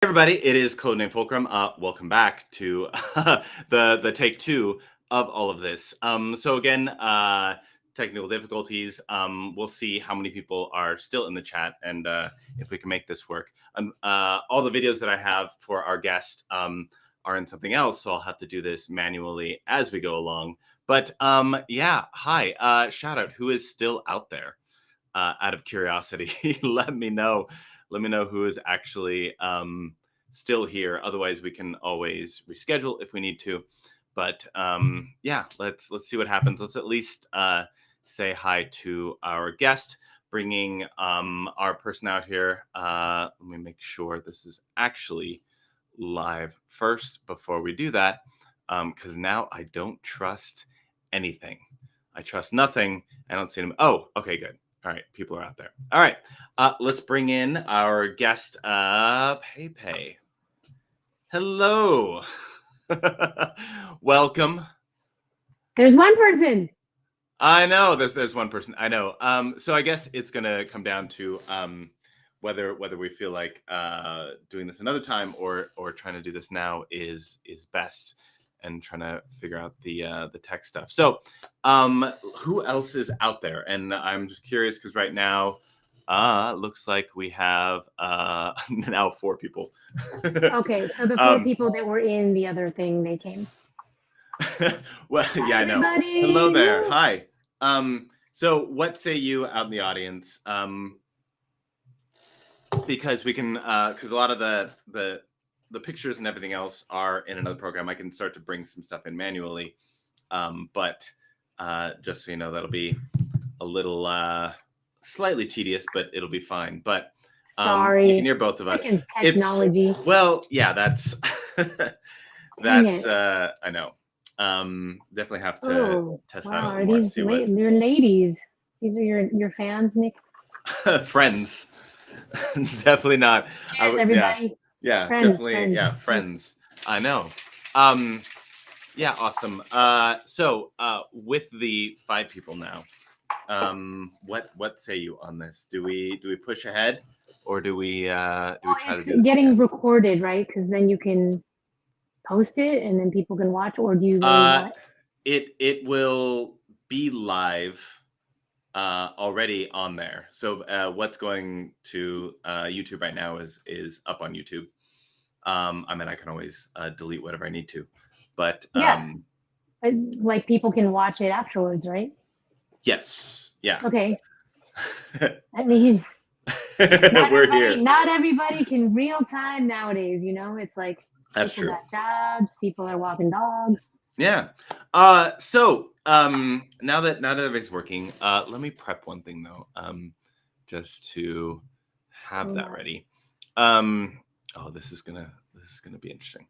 Everybody, it is Codename Fulcrum. Welcome back to the take two of all of this. So again, technical difficulties. We'll see how many people are still in the chat and if we can make this work. All the videos that I have for our guest are in something else, so I'll have to do this manually as we go along. But yeah, hi. Shout out who is still out there. Out of curiosity, let me know. Let me know who is actually still here. Otherwise, we can always reschedule if we need to. But yeah, let's see what happens. Let's at least say hi to our guest, bringing our person out here. Let me make sure this is actually live first before we do that, because now I don't trust anything. I trust nothing. I don't see them. Oh, okay, good. All right, people are out there. All right, let's bring in our guest, PeiPei. Hello. Welcome. There's one person. I know there's one person. I know. So I guess it's gonna come down to whether we feel like doing this another time or trying to do this now is best, and trying to figure out the tech stuff. So who else is out there? And I'm just curious because right now looks like we have now 4 people. Okay, so the 4 people that were in the other thing, they came. Well, yeah, I know. Everybody. Hello there. Hi. So what say you out in the audience? Because we can, because a lot of the pictures and everything else are in another program. I can start to bring some stuff in manually, but just so you know, that'll be a little slightly tedious, but it'll be fine. But sorry, you can hear both of us. Technology. Well, yeah, that's that's I know. Definitely have to test that out more. These they're ladies. These are your fans, Nick. Friends. Definitely not. Cheers, everybody. Yeah, friends, definitely. Friends. Yeah, friends. I know. Yeah, awesome. So with the 5 people now, what say you on this? Do we push ahead, or do we try to do this getting again? recorded, right? Because then you can post it and then people can watch. Or do you really want it will be live already on there. So what's going to YouTube right now is up on YouTube. I mean, I can always delete whatever I need to, but like people can watch it afterwards, right? Yes. Yeah. Okay. I mean, we're here. Not everybody can real time nowadays. You know, it's like that's people true. got jobs, people are walking dogs. Yeah. So now that everything's working, let me prep one thing though, just to have that ready. Oh, this is gonna be interesting.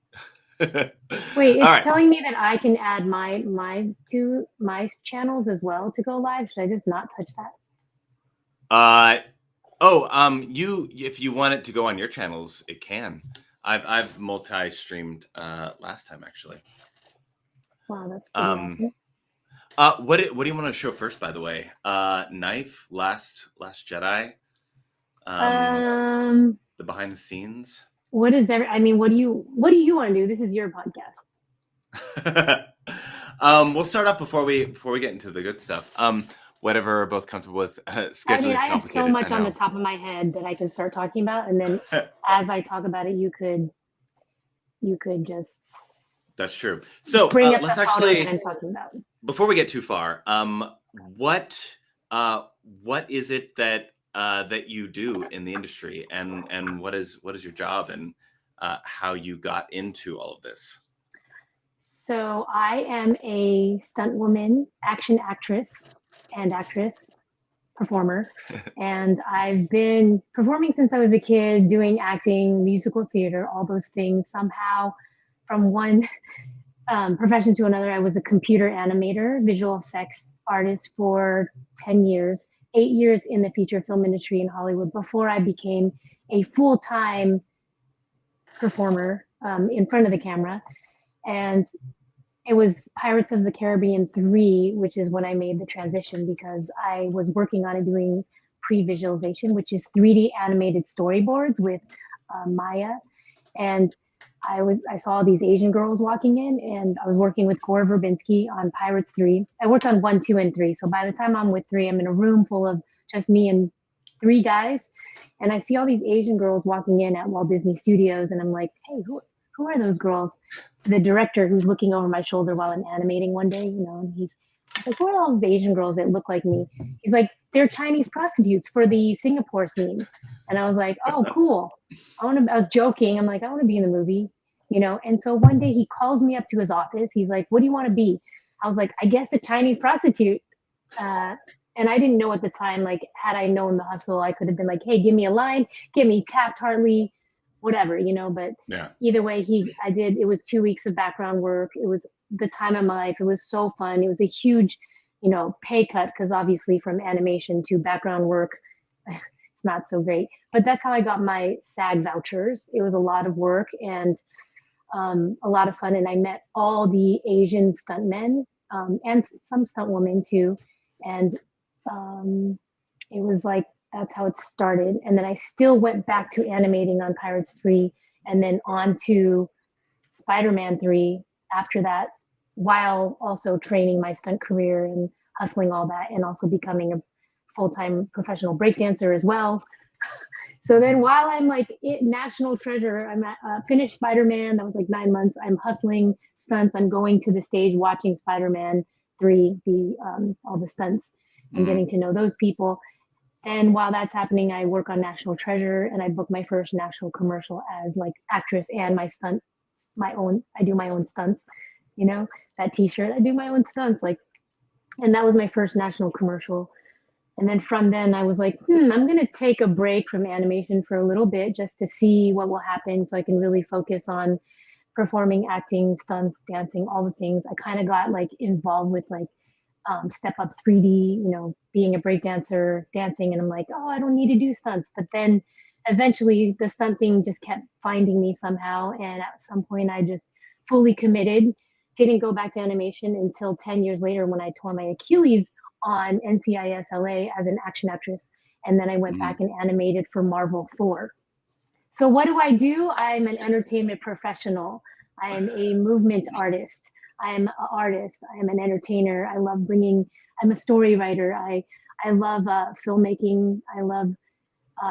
Wait, it's telling me that I can add my channels as well to go live. Should I just not touch that? You if you want it to go on your channels, it can. I've multi-streamed last time actually. Wow, that's pretty awesome. What do you want to show first, by the way? Knife, Last Jedi. The behind the scenes. What is there? I mean, what do you want to do? This is your podcast. We'll start off before we get into the good stuff. Whatever we're both comfortable with. Scheduling I have so much on the top of my head that I can start talking about, and then as I talk about it, you could just. That's true. So let's actually. I'm talking about. Before we get too far, what is it that you do in the industry, and what is your job, and how you got into all of this? So I am a stunt woman, action actress, performer, and I've been performing since I was a kid, doing acting, musical theater, all those things. Somehow, from one profession to another, I was a computer animator, visual effects artist for 10 years, 8 years in the feature film industry in Hollywood before I became a full-time performer in front of the camera. And it was Pirates of the Caribbean 3, which is when I made the transition, because I was working on it doing pre-visualization, which is 3D animated storyboards with Maya. And I saw these Asian girls walking in, and I was working with Cora Verbinski on Pirates 3. I worked on 1, 2, and 3. So by the time I'm with 3, I'm in a room full of just me and 3 guys. And I see all these Asian girls walking in at Walt Disney Studios, and I'm like, hey, who are those girls? The director, who's looking over my shoulder while I'm animating one day, and he's like, who are all those Asian girls that look like me? He's like, they're Chinese prostitutes for the Singapore scene. And I was like, oh, cool. I was joking. I'm like, I want to be in the movie. And so one day he calls me up to his office. He's like, what do you want to be? I was like, I guess a Chinese prostitute. And I didn't know at the time, like, had I known the hustle, I could have been like, hey, give me a line, give me Taft Hartley, whatever. But Yeah. either way, it was 2 weeks of background work. It was the time of my life. It was so fun. It was a huge, pay cut, because obviously from animation to background work, it's not so great. But that's how I got my SAG vouchers. It was a lot of work and a lot of fun. And I met all the Asian stuntmen and some stunt women too. And it was like, that's how it started. And then I still went back to animating on Pirates 3 and then on to Spider-Man 3 after that, while also training my stunt career and hustling all that, and also becoming a full-time professional breakdancer as well. So then while I'm like national treasure, I'm at finished Spider-Man. That was like 9 months. I'm hustling stunts. I'm going to the stage, watching Spider-Man 3, all the stunts, and getting to know those people. And while that's happening, I work on National Treasure, and I book my first national commercial as like actress and I do my own stunts, that t-shirt, I do my own stunts. And that was my first national commercial. And then from then I was like, I'm going to take a break from animation for a little bit just to see what will happen so I can really focus on performing, acting, stunts, dancing, all the things. I kind of got like involved with like Step Up 3D, being a break dancer, dancing. And I'm like, oh, I don't need to do stunts. But then eventually the stunt thing just kept finding me somehow. And at some point I just fully committed, didn't go back to animation until 10 years later when I tore my Achilles on NCIS LA as an action actress. And then I went back and animated for Marvel 4. So what do? I'm an entertainment professional. I am a movement artist. I am an artist. I am an entertainer. I'm a story writer. I love filmmaking. I love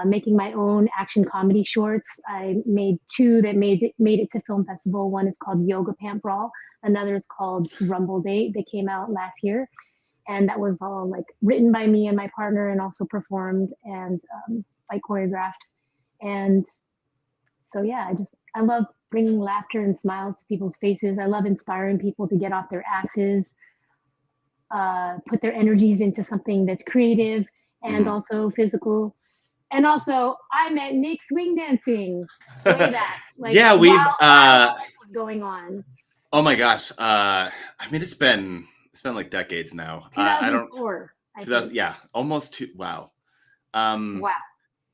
making my own action comedy shorts. I made 2 that made it to film festival. One is called Yoga Pant Brawl. Another is called Rumble Date. That came out last year. And that was all like written by me and my partner, and also performed and like choreographed. And so yeah, I love bringing laughter and smiles to people's faces. I love inspiring people to get off their asses, put their energies into something that's creative and also physical. And also, I met Nick swing dancing way back, like Yeah, we've while all this was going on. Oh my gosh. I mean, it's been like decades now. 2004. I 2000, think. yeah, almost 2. Wow. Wow.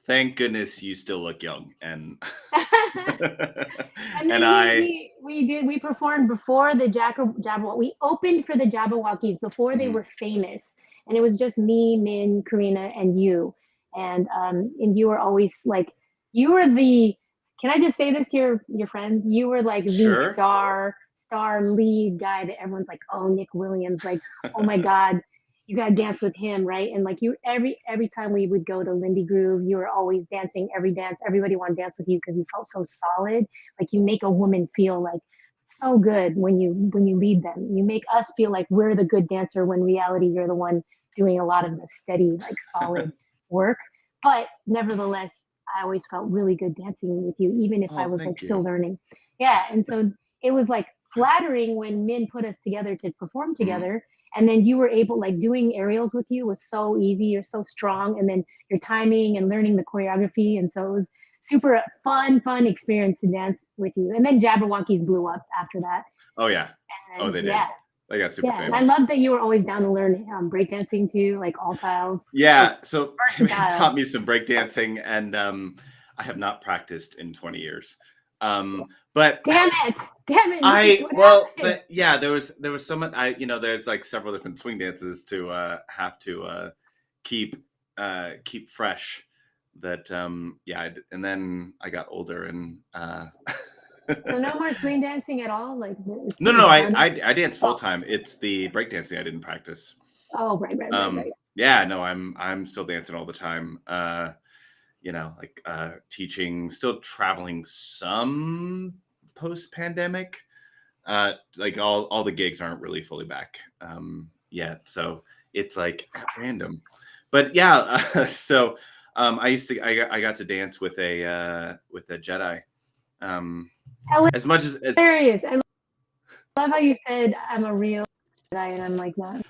Thank goodness you still look young. And And then we performed before the Jabberwock. We opened for the Jabberwockies before they were famous, and it was just me, Min, Karina, and you. And you were always like, you were the. Can I just say this to your friends? You were like the Sure. star lead guy that everyone's like, oh, Nick Williams, like, oh my God, you gotta dance with him, right? And like you, every time we would go to Lindy Groove, you were always dancing every dance. Everybody wanted to dance with you because you felt so solid. Like you make a woman feel like so good when you lead them. You make us feel like we're the good dancer when reality you're the one doing a lot of the steady, like solid work. But nevertheless, I always felt really good dancing with you, even if I was like still learning. Yeah, and so it was like flattering when Min put us together to perform together. And then you were able, like doing aerials with you was so easy. You're so strong. And then your timing and learning the choreography. And so it was super fun experience to dance with you. And then Jabberwockies blew up after that. Oh yeah. And They did. Yeah. They got super famous. And I love that you were always down to learn breakdancing too, like all styles. Yeah. So he versatile. taught me some breakdancing, and I have not practiced in 20 years. But damn it, there was someone there's like several different swing dances to have to keep fresh. that yeah, and then I got older and So no more swing dancing at all. Like it's no, kind no, of I done. I, I dance full Oh, time. It's the breakdancing I didn't practice. oh, right. Yeah, no, I'm still dancing all the time. Like teaching, still traveling some post pandemic. Like all the gigs aren't really fully back yet, so it's like at random. But yeah, so I got to dance with a Jedi. Um, as much as Hilarious. I love how you said I'm a real Jedi, and I'm like not.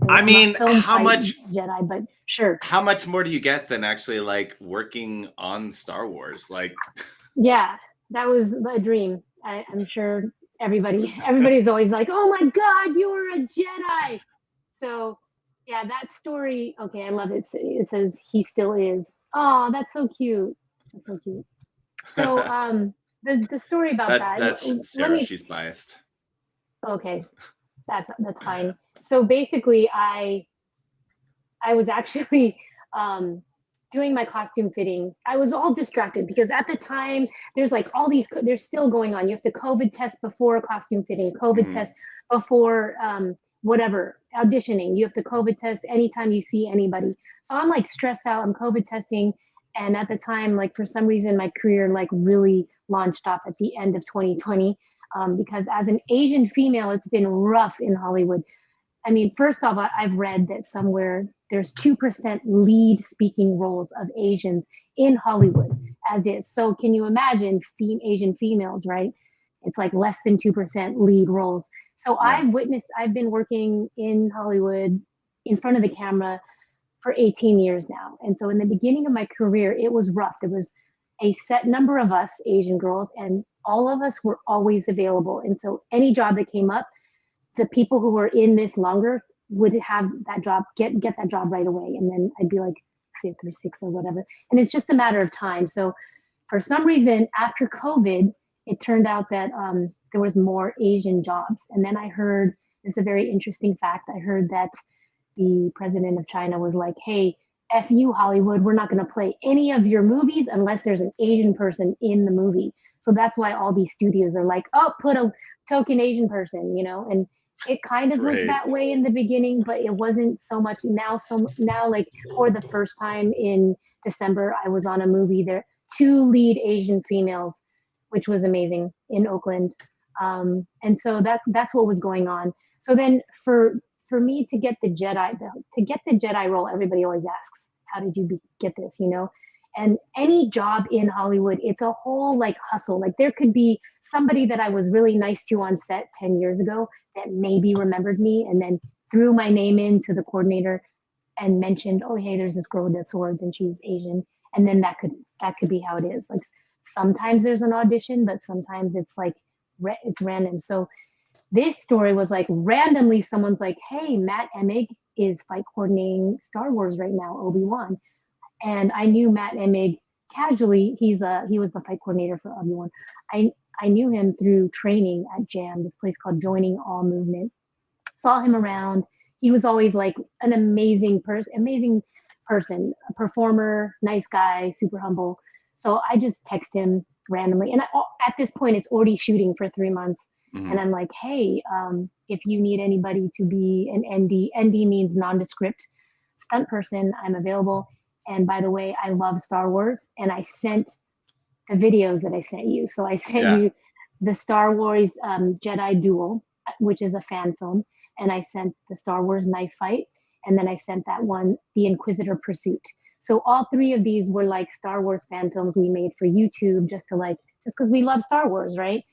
I I'm a mean, film fight Jedi, but sure. how much more do you get than actually like working on Star Wars? Like, Yeah, that was a dream. I'm sure everybody's always like, "Oh my God, you were a Jedi!" So, yeah, that story. Okay, I love it. It says he still is. Oh, that's so cute. That's so cute. So, the story about that. that's Let Sarah. me. She's biased. Okay, that's fine. So basically, I was actually doing my costume fitting. I was all distracted because at the time there's like all these. There's still going on. You have to COVID test before costume fitting. COVID Hmm. test before whatever auditioning. You have to COVID test anytime you see anybody. So I'm like stressed out. I'm COVID testing, and at the time, like for some reason, my career like really launched off at the end of 2020. Because as an Asian female, it's been rough in Hollywood. I mean, first off, I've read that somewhere there's 2% lead speaking roles of Asians in Hollywood as is. So can you imagine Asian females, right? It's like less than 2% lead roles. So Yeah. I've been working in Hollywood in front of the camera for 18 years now. And so in the beginning of my career, it was rough. There was a set number of us Asian girls, and all of us were always available. And so any job that came up, the people who were in this longer would have that job, get that job right away, and then I'd be like fifth or sixth or whatever, and it's just a matter of time. So for some reason after COVID, it turned out that there was more Asian jobs, and then I heard, this is a very interesting fact, I heard that the president of China was like, hey, F you, Hollywood, we're not going to play any of your movies unless there's an Asian person in the movie. So that's why all these studios are like, oh, put a token Asian person, and it kind of was Great. that way in the beginning, but it wasn't so much now. So now, like for the first time in December, I was on a movie there, two lead Asian females, which was amazing in Oakland. And so that's what was going on. So then for me to get the Jedi role, everybody always asks, "How did you get this?" And any job in Hollywood, it's a whole like hustle. Like there could be somebody that I was really nice to on set 10 years ago that maybe remembered me and then threw my name into the coordinator and mentioned, "Oh, hey, there's this girl with the swords and she's Asian." And then that could be how it is. Like sometimes there's an audition, but sometimes it's like it's random. So this story was like randomly someone's like, "Hey, Matt Emig is fight coordinating Star Wars right now, Obi-Wan." And I knew Matt Emig casually. He was the fight coordinator for Obi-Wan. I knew him through training at Jam, this place called Joining All Movement. Saw him around. He was always like an amazing person, a performer, nice guy, super humble. So I just text him randomly. And at this point, it's already shooting for 3 months. And Hmm. I'm like, hey, if you need anybody to be an ND means nondescript stunt person, I'm available. And by the way, I love Star Wars. And I sent the videos that I sent you. So I sent Yeah. you the Star Wars Jedi Duel, which is a fan film, and I sent the Star Wars knife fight, and then I sent that one, the Inquisitor Pursuit. So all three of these were like Star Wars fan films we made for YouTube, just because we love Star Wars, right?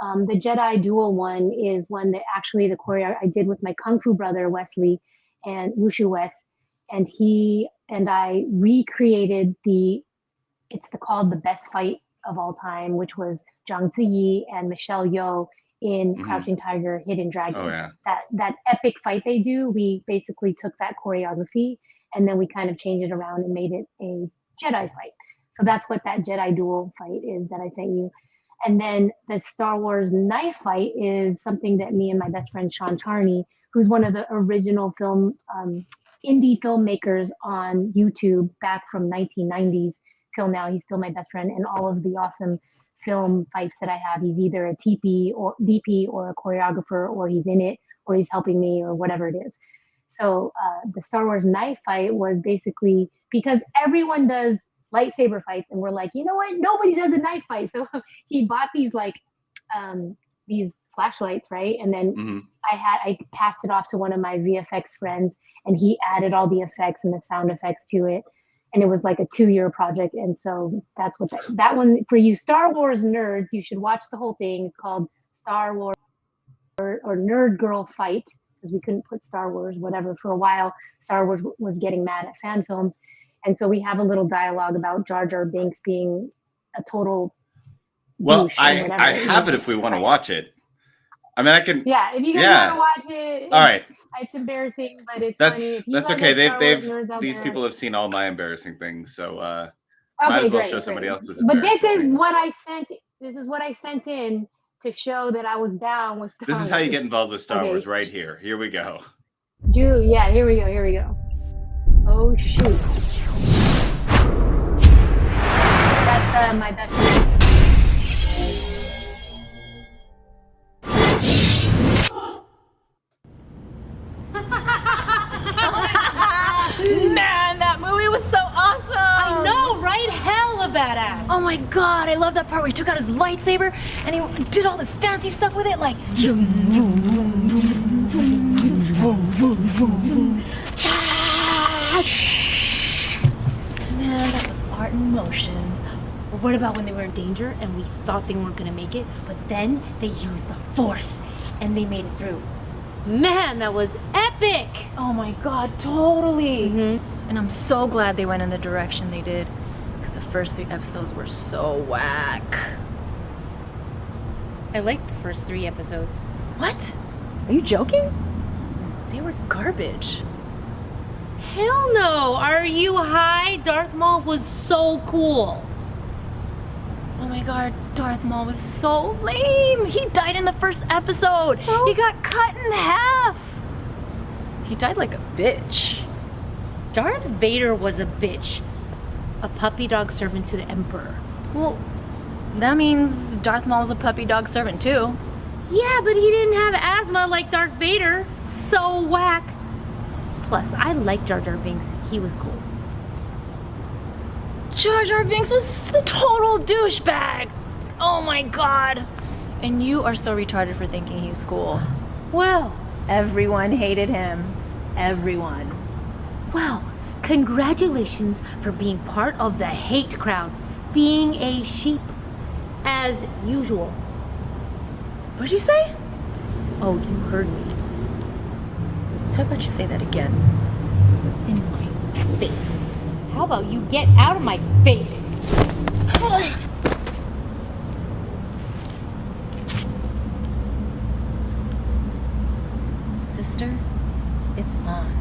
The Jedi Duel one is one that actually the choreo I did with my kung fu brother Wesley and Wushu West, and he and I recreated called the best fight of all time, which was Zhang Ziyi and Michelle Yeoh in Hmm. Crouching Tiger, Hidden Oh Dragon. yeah. That epic fight they do, we basically took that choreography and then we kind of changed it around and made it a Jedi fight. So that's what that Jedi duel fight is that I sent you. And then the Star Wars knife fight is something that me and my best friend Sean Charney, who's one of the original indie filmmakers on YouTube back from 1990s, till now, he's still my best friend. And all of the awesome film fights that I have, he's either a TP or DP or a choreographer, or he's in it, or he's helping me, or whatever it is. So the Star Wars knife fight was basically because everyone does lightsaber fights, and we're like, you know what? Nobody does a knife fight. So he bought these these flashlights, right? And then Mm-hmm. I passed it off to one of my VFX friends, and he added all the effects and the sound effects to it. And it was like a 2-year project. And so that's what that one, for you Star Wars nerds, you should watch the whole thing. It's called Star Wars or Nerd Girl Fight, because we couldn't put Star Wars, whatever, for a while. Star Wars was getting mad at fan films. And so we have a little dialogue about Jar Jar Binks being a total Well, douche or whatever. I have it if we want to watch it. I mean, I can. Yeah, if you guys want to watch it. All right. It's embarrassing, but it's funny. If you that's okay. These people have seen all my embarrassing things, so okay, might as well show somebody else's. But this is what I sent. This is what I sent in to show that I was down with Star Wars. This is how you get involved with Star Wars, right here. Here we go. Dude, yeah, here we go. Here we go. Oh shoot! That's my best friend. Man, that movie was so awesome! I know, right? Hell of a badass! Oh my god, I love that part where he took out his lightsaber and he did all this fancy stuff with it, like... Man, that was art in motion. Or what about when they were in danger and we thought they weren't gonna make it, but then they used the Force and they made it through? Man, that was epic! Oh my god, totally! Mm-hmm. And I'm so glad they went in the direction they did, because the first 3 episodes were so whack. I liked the first 3 episodes. What? Are you joking? They were garbage. Hell no! Are you high? Darth Maul was so cool. Oh my god, Darth Maul was so lame! He died in the first episode! So? He got cut in half! He died like a bitch. Darth Vader was a bitch. A puppy dog servant to the Emperor. Well, that means Darth Maul was a puppy dog servant too. Yeah, but he didn't have asthma like Darth Vader. So whack. Plus, I like Jar Jar Binks. He was cool. Jar Jar Binks was a total douchebag! Oh my god! And you are so retarded for thinking he's cool. Well, Everyone hated him. Everyone. well, congratulations for being part of the hate crowd. Being a sheep. As usual. What'd you say? Oh, you heard me. How about you say that again? In my face. How about you get out of my face? Sister, it's on.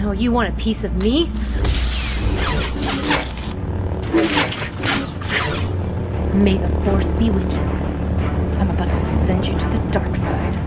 Oh, you want a piece of me? May the Force be with you. I'm about to send you to the dark side.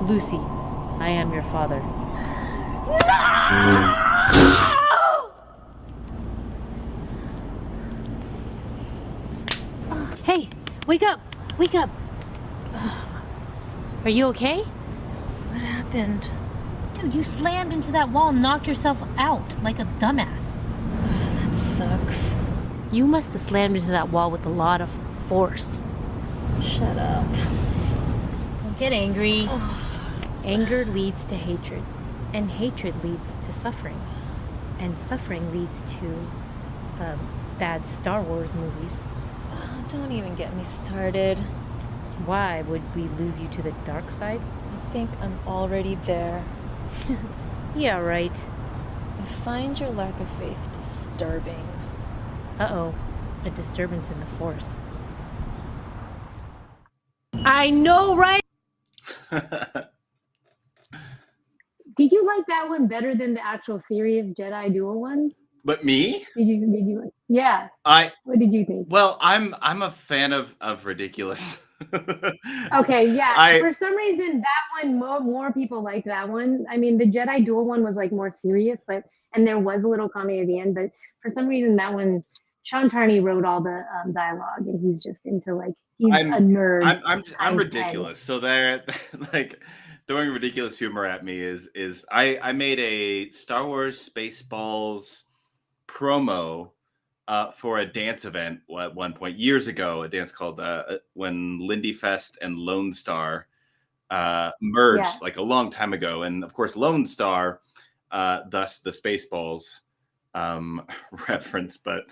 Lucy, I am your father. Hey, wake up! Wake up! Are you okay? What happened? Dude, you slammed into that wall and knocked yourself out like a dumbass. That sucks. You must have slammed into that wall with a lot of force. Shut up. Don't get angry. Anger leads to hatred, and hatred leads to suffering, and suffering leads to bad Star Wars movies. Oh, don't even get me started. Why would we lose you to the dark side? I think I'm already there. Yeah, right. I find your lack of faith disturbing. Uh-oh, a disturbance in the Force. I know, right? Did you like that one better than the actual serious Jedi Duel one? But me? Did you? Yeah. I What did you think? Well, I'm a fan of ridiculous. Okay, yeah. I For some reason, that one more people like that one. I mean, the Jedi Duel one was like more serious, and there was a little comedy at the end. But for some reason, that one, Sean Tarney wrote all the dialogue, and he's just into he's I'm a nerd. I'm times 10. ridiculous. So they're like throwing ridiculous humor at me is I made a Star Wars Spaceballs promo for a dance event at one point years ago, a dance called when Lindy Fest and Lone Star merged like a long time ago. And of course, Lone Star, thus the Spaceballs reference. But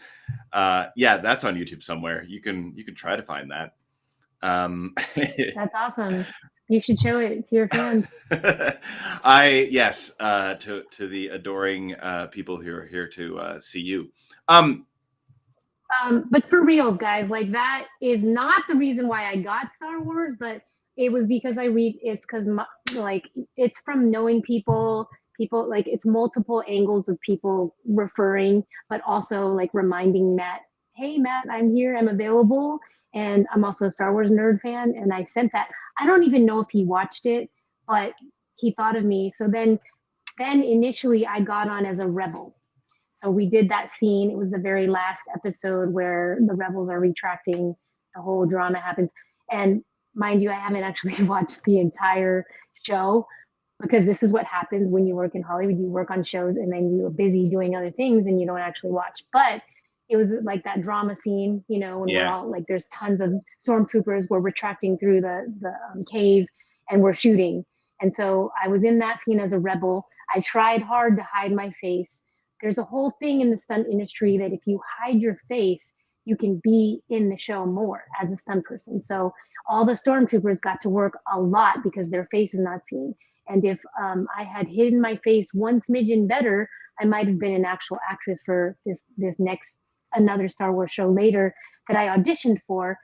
yeah, that's on YouTube somewhere. You can try to find that. That's awesome. You should show it to your fans. Yes, to the adoring people who are here to see you. But for reals, guys, like that is not the reason why I got Star Wars, but it was because it's because like it's from knowing people like it's multiple angles of people referring, but also like reminding Matt, hey Matt, I'm here, I'm available, and I'm also a Star Wars nerd fan, and I sent that. I don't even know if he watched it, but he thought of me. So then initially I got on as a rebel. So we did that scene. It was the very last episode where the rebels are retracting. The whole drama happens. And mind you, I haven't actually watched the entire show because this is what happens when you work in Hollywood. You work on shows and then you're busy doing other things and you don't actually watch. But it was like that drama scene, when we're all like, there's tons of stormtroopers. We're retracting through the cave and we're shooting. And so I was in that scene as a rebel. I tried hard to hide my face. There's a whole thing in the stunt industry that if you hide your face, you can be in the show more as a stunt person. So all the stormtroopers got to work a lot because their face is not seen. And if I had hidden my face one smidgen better, I might have been an actual actress for this next another Star Wars show later that I auditioned for.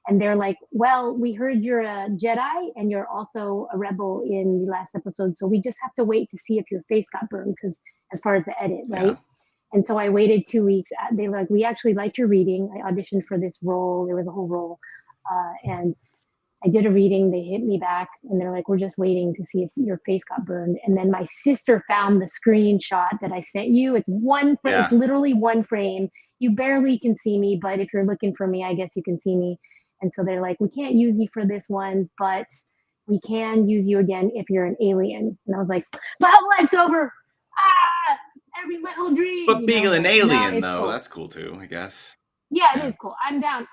And they're like, well, we heard you're a Jedi and you're also a rebel in the last episode. So we just have to wait to see if your face got burned because as far as the edit, right? Yeah. And so I waited 2 weeks. They were like, we actually liked your reading. I auditioned for this role. There was a whole role. And I did a reading. They hit me back and they're like, we're just waiting to see if your face got burned. And then my sister found the screenshot that I sent you. It's one frame. It's literally one frame. You barely can see me, but if you're looking for me, I guess you can see me. And so they're like, we can't use you for this one, but we can use you again if you're an alien. And I was like, my whole life's over. My whole dream. But being an alien, though, cool. That's cool too, I guess. Yeah, it is cool. I'm down.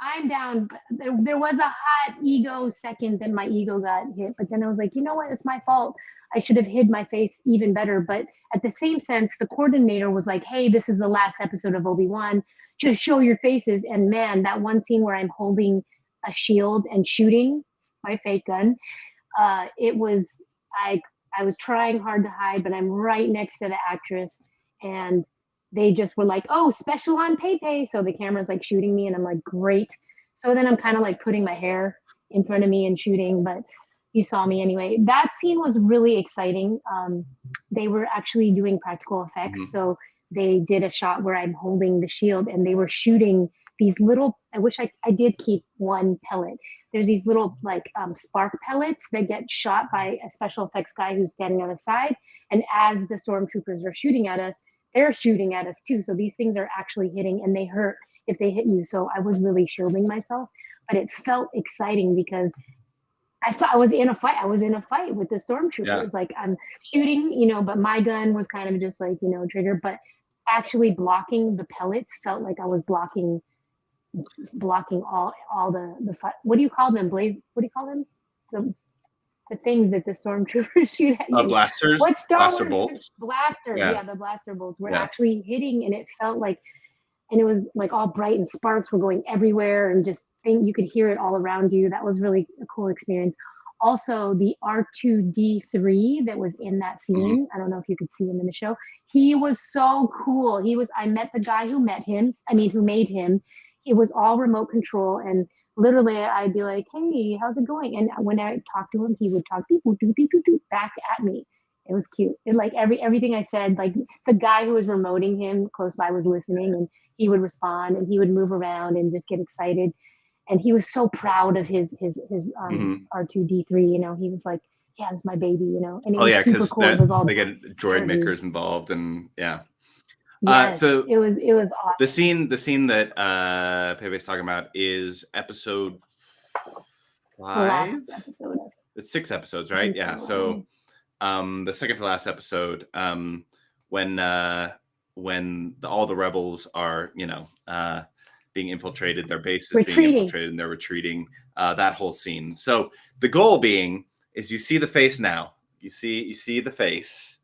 But there was a hot ego second that my ego got hit. But then I was like, you know what? It's my fault. I should have hid my face even better. But at the same sense, the coordinator was like, hey, this is the last episode of Obi-Wan. Just show your faces. And man, that one scene where I'm holding a shield and shooting my fake gun, it was, I was trying hard to hide, but I'm right next to the actress. And they just were like, oh, special on PeiPei. So the camera's like shooting me and I'm like, great. So then I'm kind of like putting my hair in front of me and shooting, but you saw me anyway. That scene was really exciting. They were actually doing practical effects. Mm-hmm. So they did a shot where I'm holding the shield and they were shooting these little, I wish I did keep one pellet. There's these little like spark pellets that get shot by a special effects guy who's standing on the side. And as the stormtroopers are shooting at us, they're shooting at us too. So these things are actually hitting and they hurt if they hit you. So I was really shielding myself, but it felt exciting because I thought I was in a fight. I was in a fight with the stormtroopers. Yeah. Like I'm shooting, but my gun was kind of just like, trigger, but actually blocking the pellets felt like I was blocking all the what do you call them? What do you call them? The things that the stormtroopers shoot at you. Blasters. What Star blaster Wars bolts. Blaster? Yeah. Yeah, the blaster bolts were actually hitting, and it felt like, and it was like all bright and sparks were going everywhere, and just you could hear it all around you. That was really a cool experience. Also, the R2D3 that was in that scene. I don't know if you could see him in the show. He was so cool. I met the guy who made him. It was all remote control, and literally I'd be like, hey, how's it going? And when I talked to him, he would talk back at me. It was cute. And like everything I said, like the guy who was remoting him close by was listening, and he would respond and he would move around and just get excited. And he was so proud of his R2D3, he was like, yeah, it's my baby, and it was super cool. It was all they get droid makers involved, and Yes, so it was awesome. The scene that PeiPei's talking about is episode 5. It's 6 episodes, right? Yeah. So the second to last episode, when all the rebels are, being infiltrated, their base is being infiltrated, and they're retreating. That whole scene. So the goal being is you see the face now. You see the face.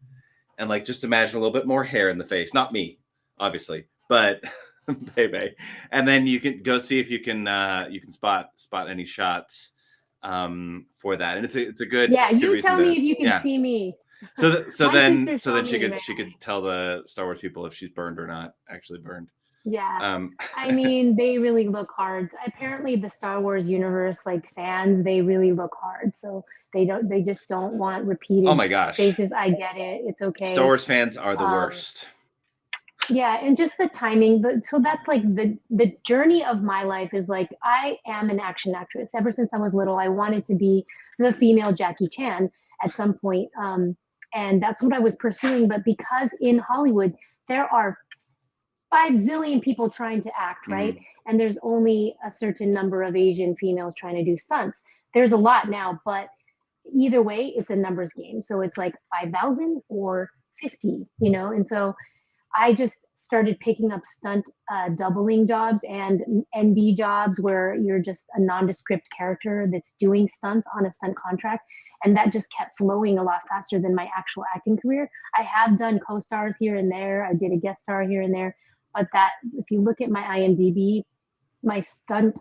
And like, just imagine a little bit more hair in the face. Not me, obviously, but PeiPei. And then you can go see if you can spot any shots for that. And it's a good. Yeah, you tell me if you can see me. So then she could tell the Star Wars people if she's burned or not. Actually burned. Yeah. I mean, they really look hard. Apparently the Star Wars universe, like fans, they really look hard. So they just don't want repeated oh my gosh faces. I get it. It's okay. Star Wars fans are the worst. Yeah, and just the timing. So that's like the journey of my life is like, I am an action actress. Ever since I was little, I wanted to be the female Jackie Chan at some point. And that's what I was pursuing. But because in Hollywood, there are 5 zillion people trying to act, right? And there's only a certain number of Asian females trying to do stunts. There's a lot now, but either way, it's a numbers game. So it's like 5,000 or 50, And so I just started picking up stunt doubling jobs and ND jobs where you're just a nondescript character that's doing stunts on a stunt contract. And that just kept flowing a lot faster than my actual acting career. I have done co-stars here and there. I did a guest star here and there. But that, if you look at my IMDb, my stunt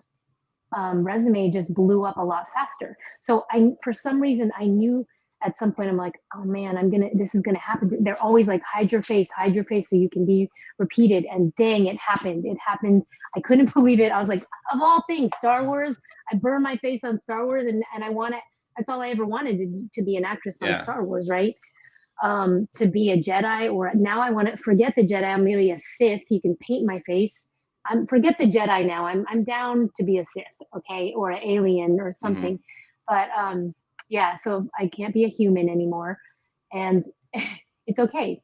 resume just blew up a lot faster. So for some reason, I knew at some point, I'm like, oh man, this is gonna happen. They're always like, hide your face so you can be repeated. And dang, it happened. I couldn't believe it. I was like, of all things, Star Wars. I burned my face on Star Wars, and I want it. That's all I ever wanted to be an actress on Star Wars, right? To be a Jedi, or now I want to forget the Jedi. I'm gonna be a Sith. You can paint my face. Forget the Jedi now. I'm down to be a Sith, okay, or an alien or something. But yeah, so I can't be a human anymore, and it's okay.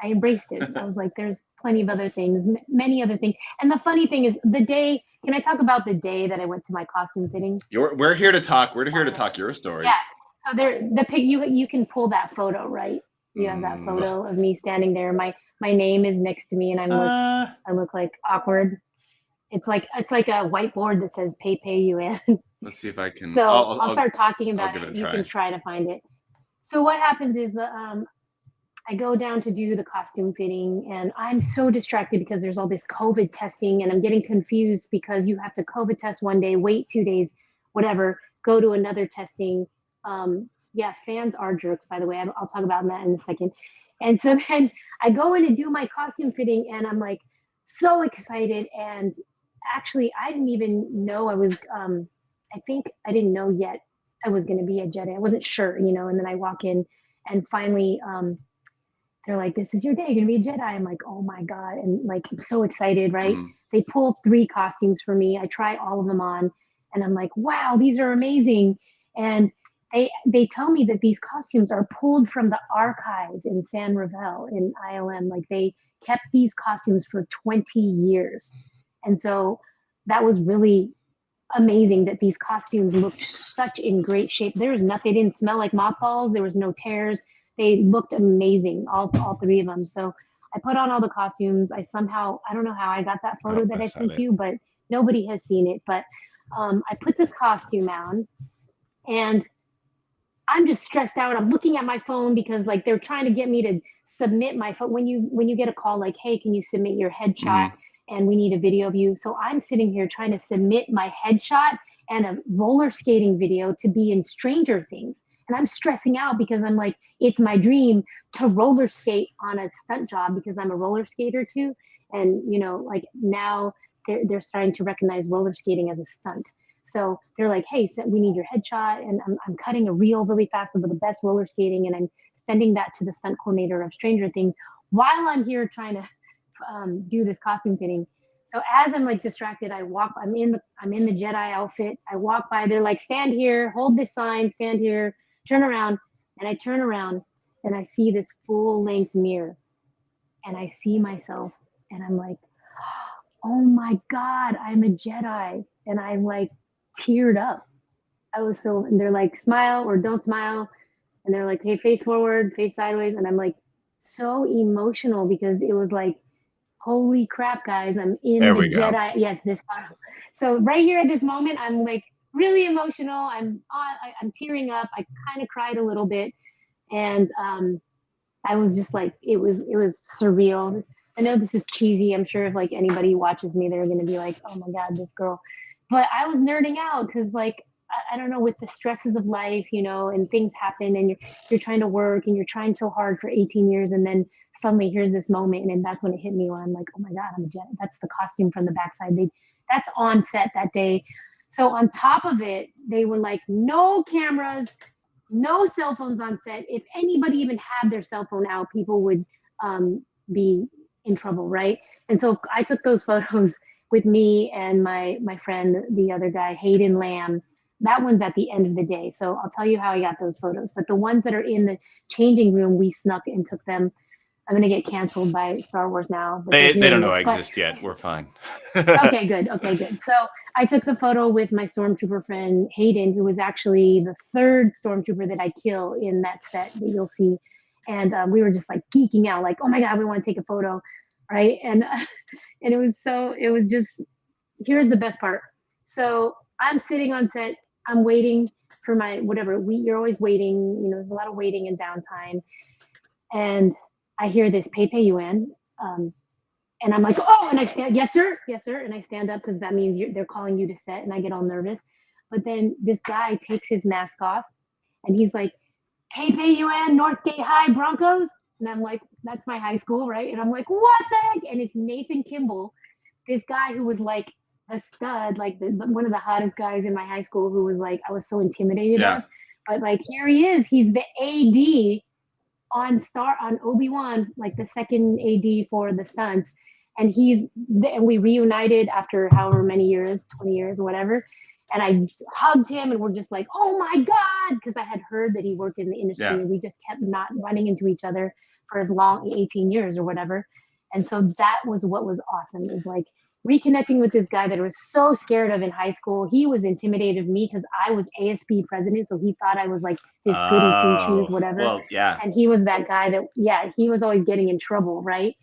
I embraced it. I was like, there's plenty of other things, many other things. And the funny thing is, the day. Can I talk about the day that I went to my costume fitting? We're here to talk. We're here to talk your stories. Yeah. So you can pull that photo, right? You have that photo of me standing there. My name is next to me, and I look like awkward. It's like a whiteboard that says PeiPei Alena. Let's see if I can. So I'll start talking about it. You try. Can try to find it. So what happens is I go down to do the costume fitting, and I'm so distracted because there's all this COVID testing, and I'm getting confused because you have to COVID test one day, wait 2 days, whatever, go to another testing. Yeah, fans are jerks, by the way. I'll talk about that in a second. And so then I go in to do my costume fitting, and I'm like so excited. And actually, I didn't even know I was, I think I didn't know yet I was going to be a Jedi. I wasn't sure, And then I walk in, and finally, they're like, "This is your day. You're gonna be a Jedi." I'm like, "Oh my god!" And like, I'm so excited, right? Mhm. They pull 3 costumes for me. I try all of them on, and I'm like, "Wow, these are amazing!" And they tell me that these costumes are pulled from the archives in San Ravel in ILM. Like they kept these costumes for 20 years, and so that was really amazing that these costumes looked such in great shape. There was nothing, they didn't smell like mothballs. There was no tears. They looked amazing, all 3 of them. So I put on all the costumes. I somehow, I don't know how I got that Oh, photo that I that's not sent it. you, but nobody has seen it. But I put the costume on and I'm just stressed out. I'm looking at my phone because like they're trying to get me to submit my phone when you get a call like, "Hey, can you submit your headshot Mhm. and we need a video of you." So I'm sitting here trying to submit my headshot and a roller skating video to be in Stranger Things. And I'm stressing out because I'm like, it's my dream to roller skate on a stunt job because I'm a roller skater too. And you know, like now they're starting to recognize roller skating as a stunt. So they're like, "Hey, so we need your headshot." And I'm cutting a reel really fast of the best roller skating. And I'm sending that to the stunt coordinator of Stranger Things while I'm here trying to do this costume fitting. So as I'm like distracted, I'm in the Jedi outfit. I walk by, they're like, "Stand here, hold this sign, stand here, turn around." And I turn around and I see this full length mirror and I see myself and I'm like, "Oh my God, I'm a Jedi." And I like teared up. I was so, and they're like, "Smile or don't smile." And they're like, "Hey, face forward, face sideways." And I'm like so emotional because it was like, holy crap, guys, I'm in There the we go. Jedi. Yes, this photo. So right here at this moment, I'm like really emotional. I'm tearing up. I kind of cried a little bit. And I was just like, it was surreal. I know this is cheesy. I'm sure if like anybody watches me, they're gonna be like, "Oh my god, this girl." But I was nerding out because like I don't know, with the stresses of life, you know, and things happen, and you're trying to work and you're trying so hard for 18 years, and then suddenly here's this moment, and then that's when it hit me where I'm like, "Oh my god, I'm a Jedi." That's the costume from the backside. That's on set that day. So on top of it, they were like, "No cameras, no cell phones on set. If anybody even had their cell phone out, people would be in trouble, right?" And so I took those photos with me and my friend, the other guy, Hayden Lamb. That one's at the end of the day. So I'll tell you how I got those photos. But the ones that are in the changing room, we snuck and took them. I'm gonna get canceled by Star Wars now, but they're They don't hearing know this. I But exist yet. We're fine. okay, good. Okay, good. So I took the photo with my stormtrooper friend Hayden, who was actually the 3rd stormtrooper that I kill in that set that you'll see. And we were just like geeking out, like, "Oh my god, we want to take a photo," right? And and it was just, here's the best part. So I'm sitting on set. I'm waiting for my whatever. You're always waiting. You know, there's a lot of waiting and downtime. And I hear this PeiPei Yuan. Um, and I'm like, "Oh," and I stand, "Yes, sir, yes, sir," and I stand up because that means they're calling you to set, and I get all nervous. But then this guy takes his mask off, and he's like, "PeiPei Yuan, Northgate High Broncos," and I'm like, "That's my high school, right?" And I'm like, "What the heck?" And it's Nathan Kimball, this guy who was like a stud, like one of the hottest guys in my high school, who was like I was so intimidated Yeah. of. But like here he is, he's the AD on Obi-Wan, like the second AD for the stunts. And and we reunited after however many years, 20 years or whatever. And I hugged him and we're just like, "Oh my God." Because I had heard that he worked in the industry Yeah. and we just kept not running into each other for as long, 18 years or whatever. And so that was what was awesome, is like reconnecting with this guy that I was so scared of in high school. He was intimidated of me because I was ASP president. So he thought I was like this goody two shoes, Oh, whatever. well, yeah. And he was that guy that, yeah, he was always getting in trouble, right?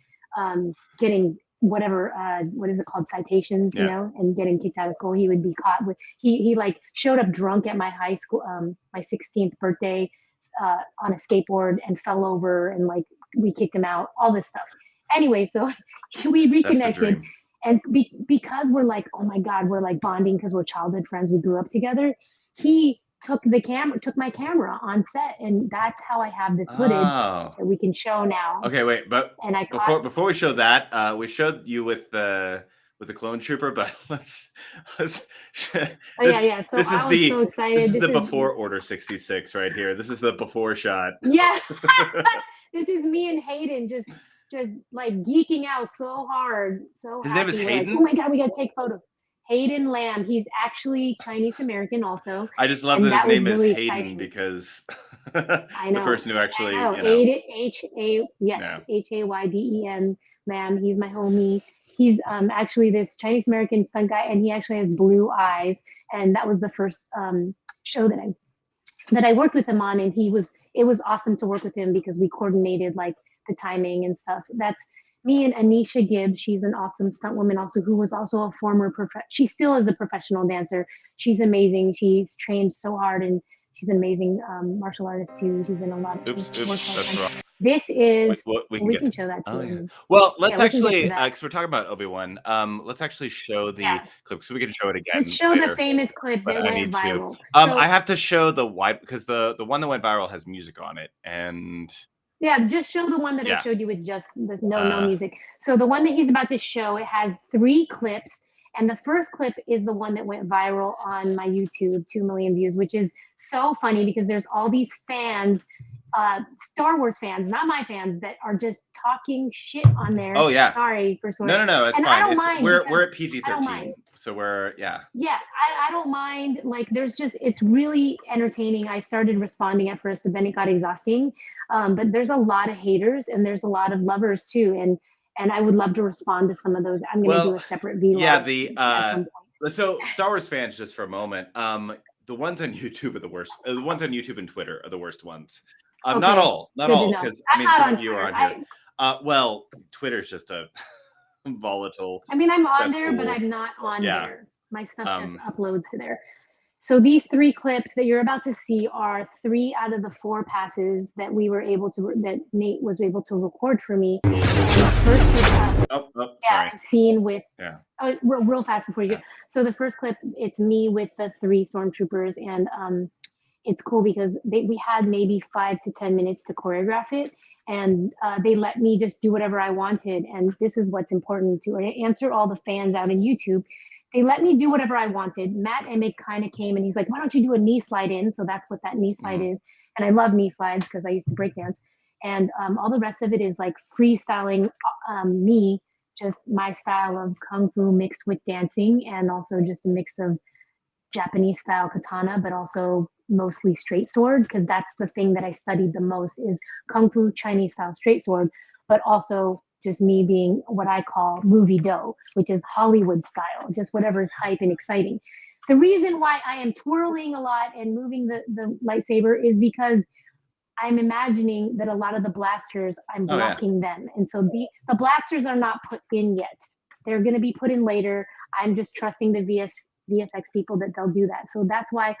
Getting whatever, what is it called, citations, you Yeah. know, and getting kicked out of school. He would be caught with, he like showed up drunk at my high school, my 16th birthday, on a skateboard and fell over, and like we kicked him out, all this stuff. Anyway, so we That's the reconnected. dream. And because we're like, oh my God, we're like bonding because we're childhood friends. We grew up together. He took my camera on set, and that's how I have this footage Oh. that we can show now. Okay, wait, but And I caught. before we show that, we showed you with the clone trooper, but let's Oh yeah, yeah. So I was so this excited. is This the is before Order 66 right here. This is the before shot. yeah. This is me and Hayden just like geeking out so hard, so His happy. name is We're like, Hayden? oh my god, we gotta take photos. Hayden Lamb. He's actually Chinese American also. I just love And that his that was name is really Hayden exciting. because I the know. person who actually, I know. you know, Yes, Hayden Lamb. He's my homie. He's actually this Chinese American stunt guy, and he actually has blue eyes. And that was the first show that I worked with him on, and it was awesome to work with him because we coordinated like the timing and stuff. That's me and Anisha Gibbs. She's an awesome stunt woman also, who was also a former she still is a professional dancer. She's amazing. She's trained so hard, and she's an amazing martial artist too. She's in a lot of oops, that's wrong. This is We can show that too. Oh, yeah. Well, let's we can get to actually, that. because we're talking about Obi-Wan, let's actually show the Yeah. clip so we can show it again Let's show later. the famous clip But that I went need to. viral. I have to show the wide because the one that went viral has music on it, and yeah, just show the one that I showed you with just no music. So the one that he's about to show, it has 3 clips, and the first clip is the one that went viral on my YouTube, 2 million views, which is so funny because there's all these fans, Star Wars fans, not my fans, that are just talking shit on there. Oh yeah. Sorry for swearing. No, it's and fine. I don't mind. We're at PG-13, so we're Yeah, I don't mind. Like, it's really entertaining. I started responding at first, but then it got exhausting. But there's a lot of haters and there's a lot of lovers too. And I would love to respond to some of those. I'm going to do a separate vlog. Yeah, so Star Wars fans, just for a moment, the ones on YouTube are the worst. The ones on YouTube and Twitter are the worst ones. Okay. Not all, because I mean, some of you Twitter. are on here. Well, Twitter's just a volatile. I mean, I'm on there, but I'm not on there. My stuff just uploads to there. So these 3 clips that you're about to see are 3 out of the 4 passes that that Nate was able to record for me. And the first clip, sorry. Scene with real fast before you get. So the first clip, it's me with the 3 stormtroopers, and it's cool because we had maybe 5 to 10 minutes to choreograph it, and they let me just do whatever I wanted. And this is what's important to answer all the fans out in YouTube. They let me do whatever I wanted. Matt Emick kind of came and he's like, why don't you do a knee slide in? So that's what that knee slide is. And I love knee slides because I used to break dance. And all the rest of it is like freestyling me, just my style of Kung Fu mixed with dancing, and also just a mix of Japanese style katana, but also mostly straight sword, because that's the thing that I studied the most is Kung Fu Chinese style straight sword, but also just me being what I call movie dough, which is Hollywood style, just whatever's hype and exciting. The reason why I am twirling a lot and moving the lightsaber is because I'm imagining that a lot of the blasters, I'm blocking them. And so the blasters are not put in yet. They're going to be put in later. I'm just trusting the VFX people that they'll do that. So that's why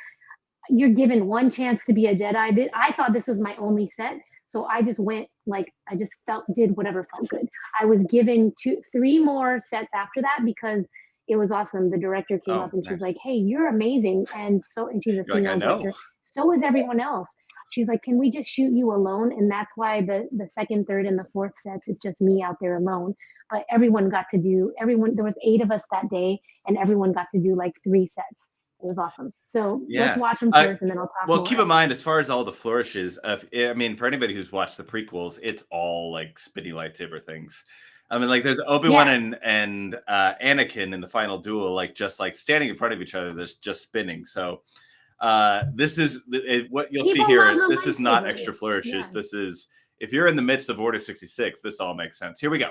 you're given one chance to be a Jedi. I thought this was my only set. So I just went, like, I just did whatever felt good. I was given 3 more sets after that because it was awesome. The director came up and she's like, hey, you're amazing. And she's a female director. So is everyone else. She's like, can we just shoot you alone? And that's why the 2nd, 3rd, and the 4th sets, it's just me out there alone. But everyone, there was 8 of us that day, and everyone got to do like 3 sets. It was awesome. So let's watch them first, and then I'll talk more. Well, keep in mind, as far as all the flourishes, I mean, for anybody who's watched the prequels, it's all like spinny lightsaber things. I mean, like there's Obi-Wan and Anakin in the final duel, like just like standing in front of each other, there's just spinning. So this is what you'll see here. This is not extra flourishes. Yeah. This is, if you're in the midst of Order 66, this all makes sense. Here we go.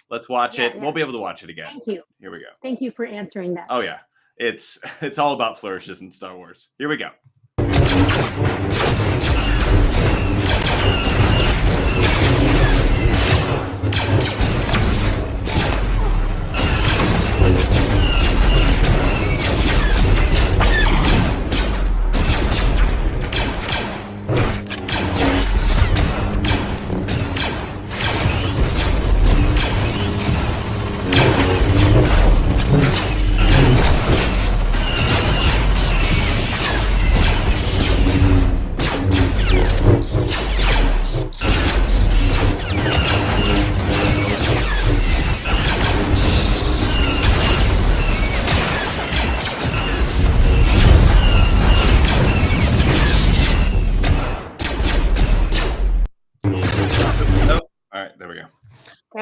Let's watch it. Yeah. We'll be able to watch it again. Thank you. Here we go. Thank you for answering that. Oh yeah. It's all about flourishes in Star Wars. Here we go.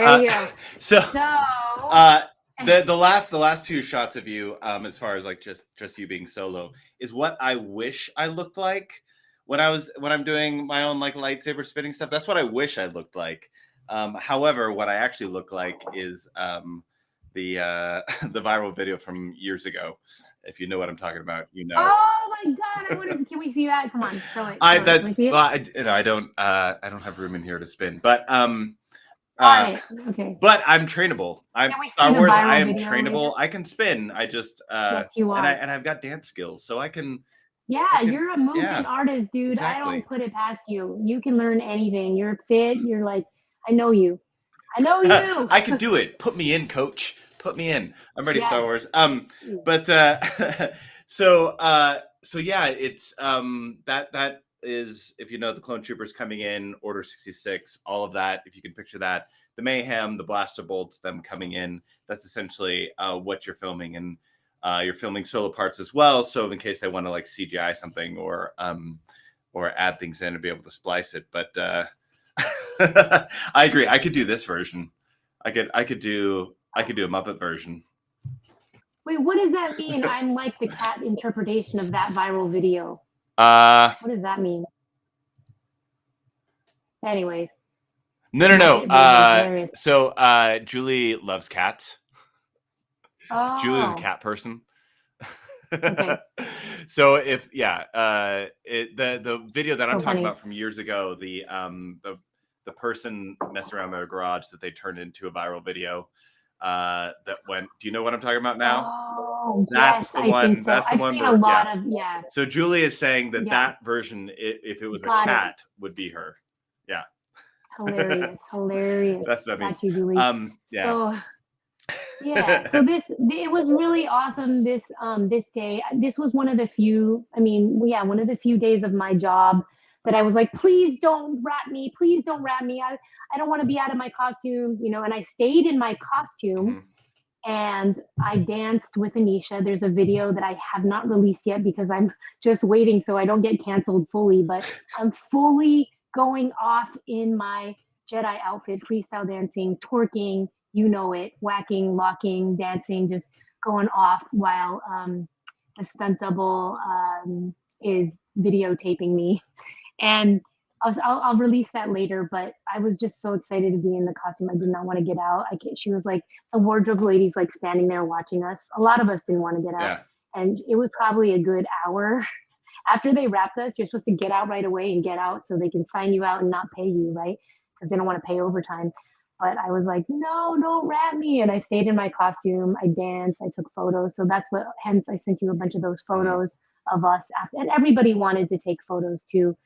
There you go. So, So the last two shots of you, as far as like just you being solo, is what I wish I looked like when I'm doing my own like lightsaber spinning stuff. That's what I wish I looked like. However, what I actually look like is the the viral video from years ago. If you know what I'm talking about, you know. oh my god, I want to. Can we see that? Come on, show it. I Show it. Can we see that it? I don't have room in here to spin, but Darn it. Okay. but I'm trainable. I'm Can we Star see the Wars. I viral am video trainable. later? I can spin. I just Yes, you are. and I've got dance skills, so I can. Yeah, can- you're a movement yeah, artist, dude. I exactly. don't put it past you. You can learn anything. You're fit. You're like, I know you. I know you. I could do it. Put me in, coach. Put me in. I'm ready, Star Yes. Wars. But so yeah, it's that is, if you know, the clone troopers coming in, Order 66, all of that. If you can picture that, the mayhem, the blaster bolts, them coming in. That's essentially what you're filming, and you're filming solo parts as well. So in case they want to like CGI something or add things in and be able to splice it, but. I agree. I could do this version. I could do a Muppet version. Wait, what does that mean? I'm like the cat interpretation of that viral video. What does that mean? Anyways. No. So Julie loves cats. Oh. Julie's a cat person. Okay. So if the video that I'm talking about from years ago, the person messing around their garage that they turned into a viral video that went. Do you know what I'm talking about now? Oh, that's yes, the I one. think so. That's the I've one. seen Where, a lot of So Julie is saying that Yeah. that version, if it was a Got it. cat, would be her. Yeah. Hilarious. That's what that means. Got you, Julie. Yeah. So yeah, so it was really awesome this day. This was one of the few, one of the few days of my job that I was like, please don't wrap me. Please don't wrap me. I don't want to be out of my costumes, and I stayed in my costume and I danced with Anisha. There's a video that I have not released yet because I'm just waiting so I don't get canceled fully, but I'm fully going off in my Jedi outfit, freestyle dancing, twerking, you know it, whacking, locking, dancing, just going off while the stunt double is videotaping me. And I'll release that later, but I was just so excited to be in the costume. I did not want to get out. She was like, the wardrobe lady's like standing there watching us. A lot of us didn't want to get out. Yeah. And it was probably a good hour. After they wrapped us, you're supposed to get out right away and get out so they can sign you out and not pay you, right? Because they don't want to pay overtime. But I was like, no, don't wrap me. And I stayed in my costume. I danced. I took photos. So hence I sent you a bunch of those photos of us. And everybody wanted to take photos too.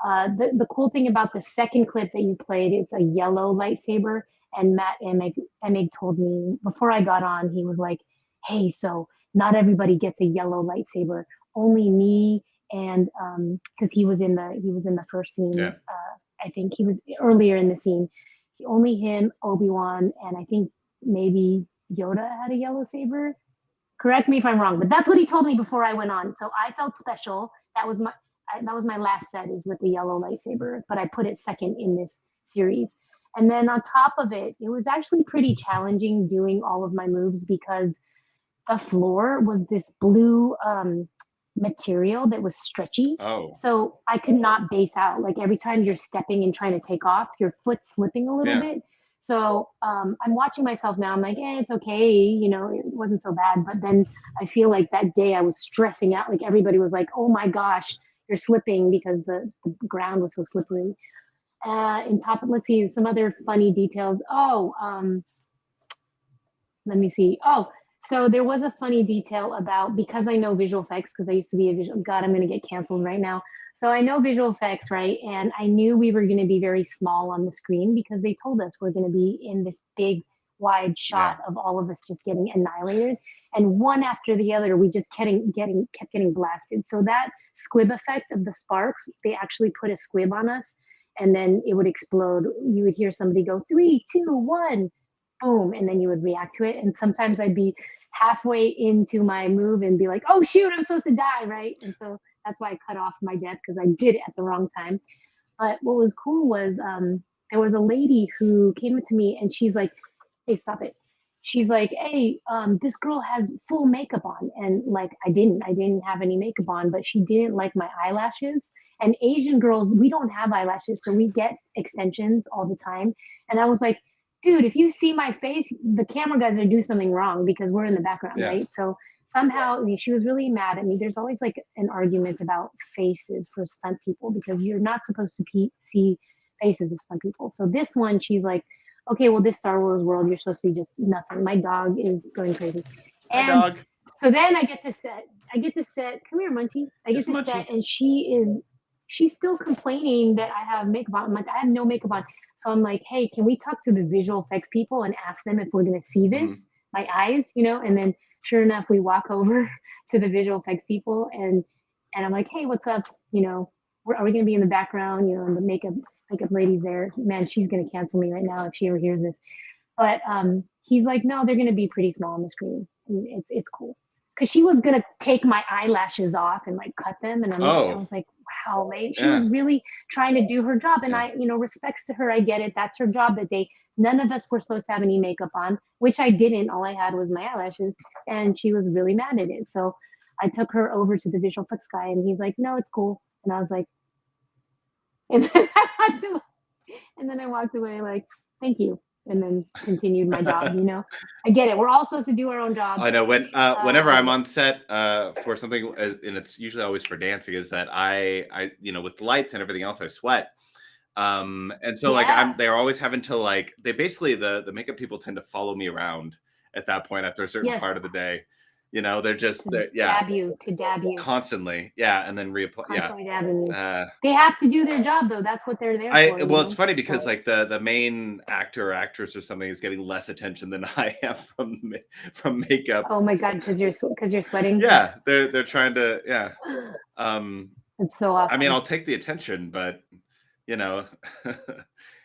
The cool thing about the second clip that you played, it's a yellow lightsaber. And Matt Emig told me before I got on, he was like, hey, so not everybody gets a yellow lightsaber. Only me and because he was in the first scene. Yeah. I think he was earlier in the scene. Only him, Obi-Wan, and I think maybe Yoda had a yellow saber. Correct me if I'm wrong, but that's what he told me before I went on. So I felt special. That was my last set, is with the yellow lightsaber, but I put it second in this series. And then on top of it, it was actually pretty challenging doing all of my moves because the floor was this blue material that was stretchy. Oh. So I could not base out. Like every time you're stepping and trying to take off, your foot's slipping a little bit. So I'm watching myself now. I'm like, it's okay. It wasn't so bad. But then I feel like that day I was stressing out. Like everybody was like, oh my gosh, you're slipping because the ground was so slippery. Let's see, some other funny details. Let me see. So there was a funny detail about, because I know visual effects, because I used to be a visual, God, I'm going to get canceled right now. So I know visual effects, right? And I knew we were going to be very small on the screen because they told us we're going to be in this big wide shot of all of us just getting annihilated. And one after the other, we just kept getting blasted. So that squib effect of the sparks, they actually put a squib on us and then it would explode. You would hear somebody go 3, 2, 1. Boom, and then you would react to it. And sometimes I'd be halfway into my move and be like, oh shoot, I'm supposed to die, right? And so that's why I cut off my death, because I did it at the wrong time. But what was cool was there was a lady who came up to me and she's like, "Hey, stop it." She's like, "Hey, this girl has full makeup on," and like I didn't have any makeup on, but she didn't like my eyelashes. And Asian girls, we don't have eyelashes, so we get extensions all the time. And I was like, dude, if you see my face, the camera guys are doing something wrong because we're in the background, Yeah. right? So somehow she was really mad at me. There's always like an argument about faces for stunt people because you're not supposed to see faces of stunt people. So this one, she's like, okay, well, this Star Wars world, you're supposed to be just nothing. My dog is going crazy. Hi, And dog. so then I get to set. Come here, Munchie. I get Yes, to Munchie. set, and she's still complaining that I have makeup on. I'm like, I have no makeup on. So I'm like, hey, can we talk to the visual effects people and ask them if we're gonna see this? Mhm. My eyes, And then sure enough, we walk over to the visual effects people and I'm like, hey, what's up? Are we gonna be in the background? And the makeup lady's there. Man, she's gonna cancel me right now if she ever hears this. But he's like, no, they're gonna be pretty small on the screen. And it's cool. Cause she was gonna take my eyelashes off and like cut them, and I was like, wow, she was really trying to do her job, and I, respects to her, I get it. That's her job. None of us were supposed to have any makeup on, which I didn't. All I had was my eyelashes, and she was really mad at it. So I took her over to the visual effects guy, and he's like, no, it's cool. And I was like, and then I walked away like, thank you. And then continued my job, I get it. We're all supposed to do our own job. I know whenever I'm on set for something, and it's usually always for dancing, is that I with the lights and everything else, I sweat. And so they're always having to they basically the makeup people tend to follow me around at that point after a certain part of the day. They're just dab you constantly, and then reapply. They have to do their job though. That's what they're there for. Well, it's funny because the main actor or actress or something is getting less attention than I am from makeup. Oh my god, because you're sweating. Yeah, they're trying to It's so awesome. I mean, I'll take the attention, but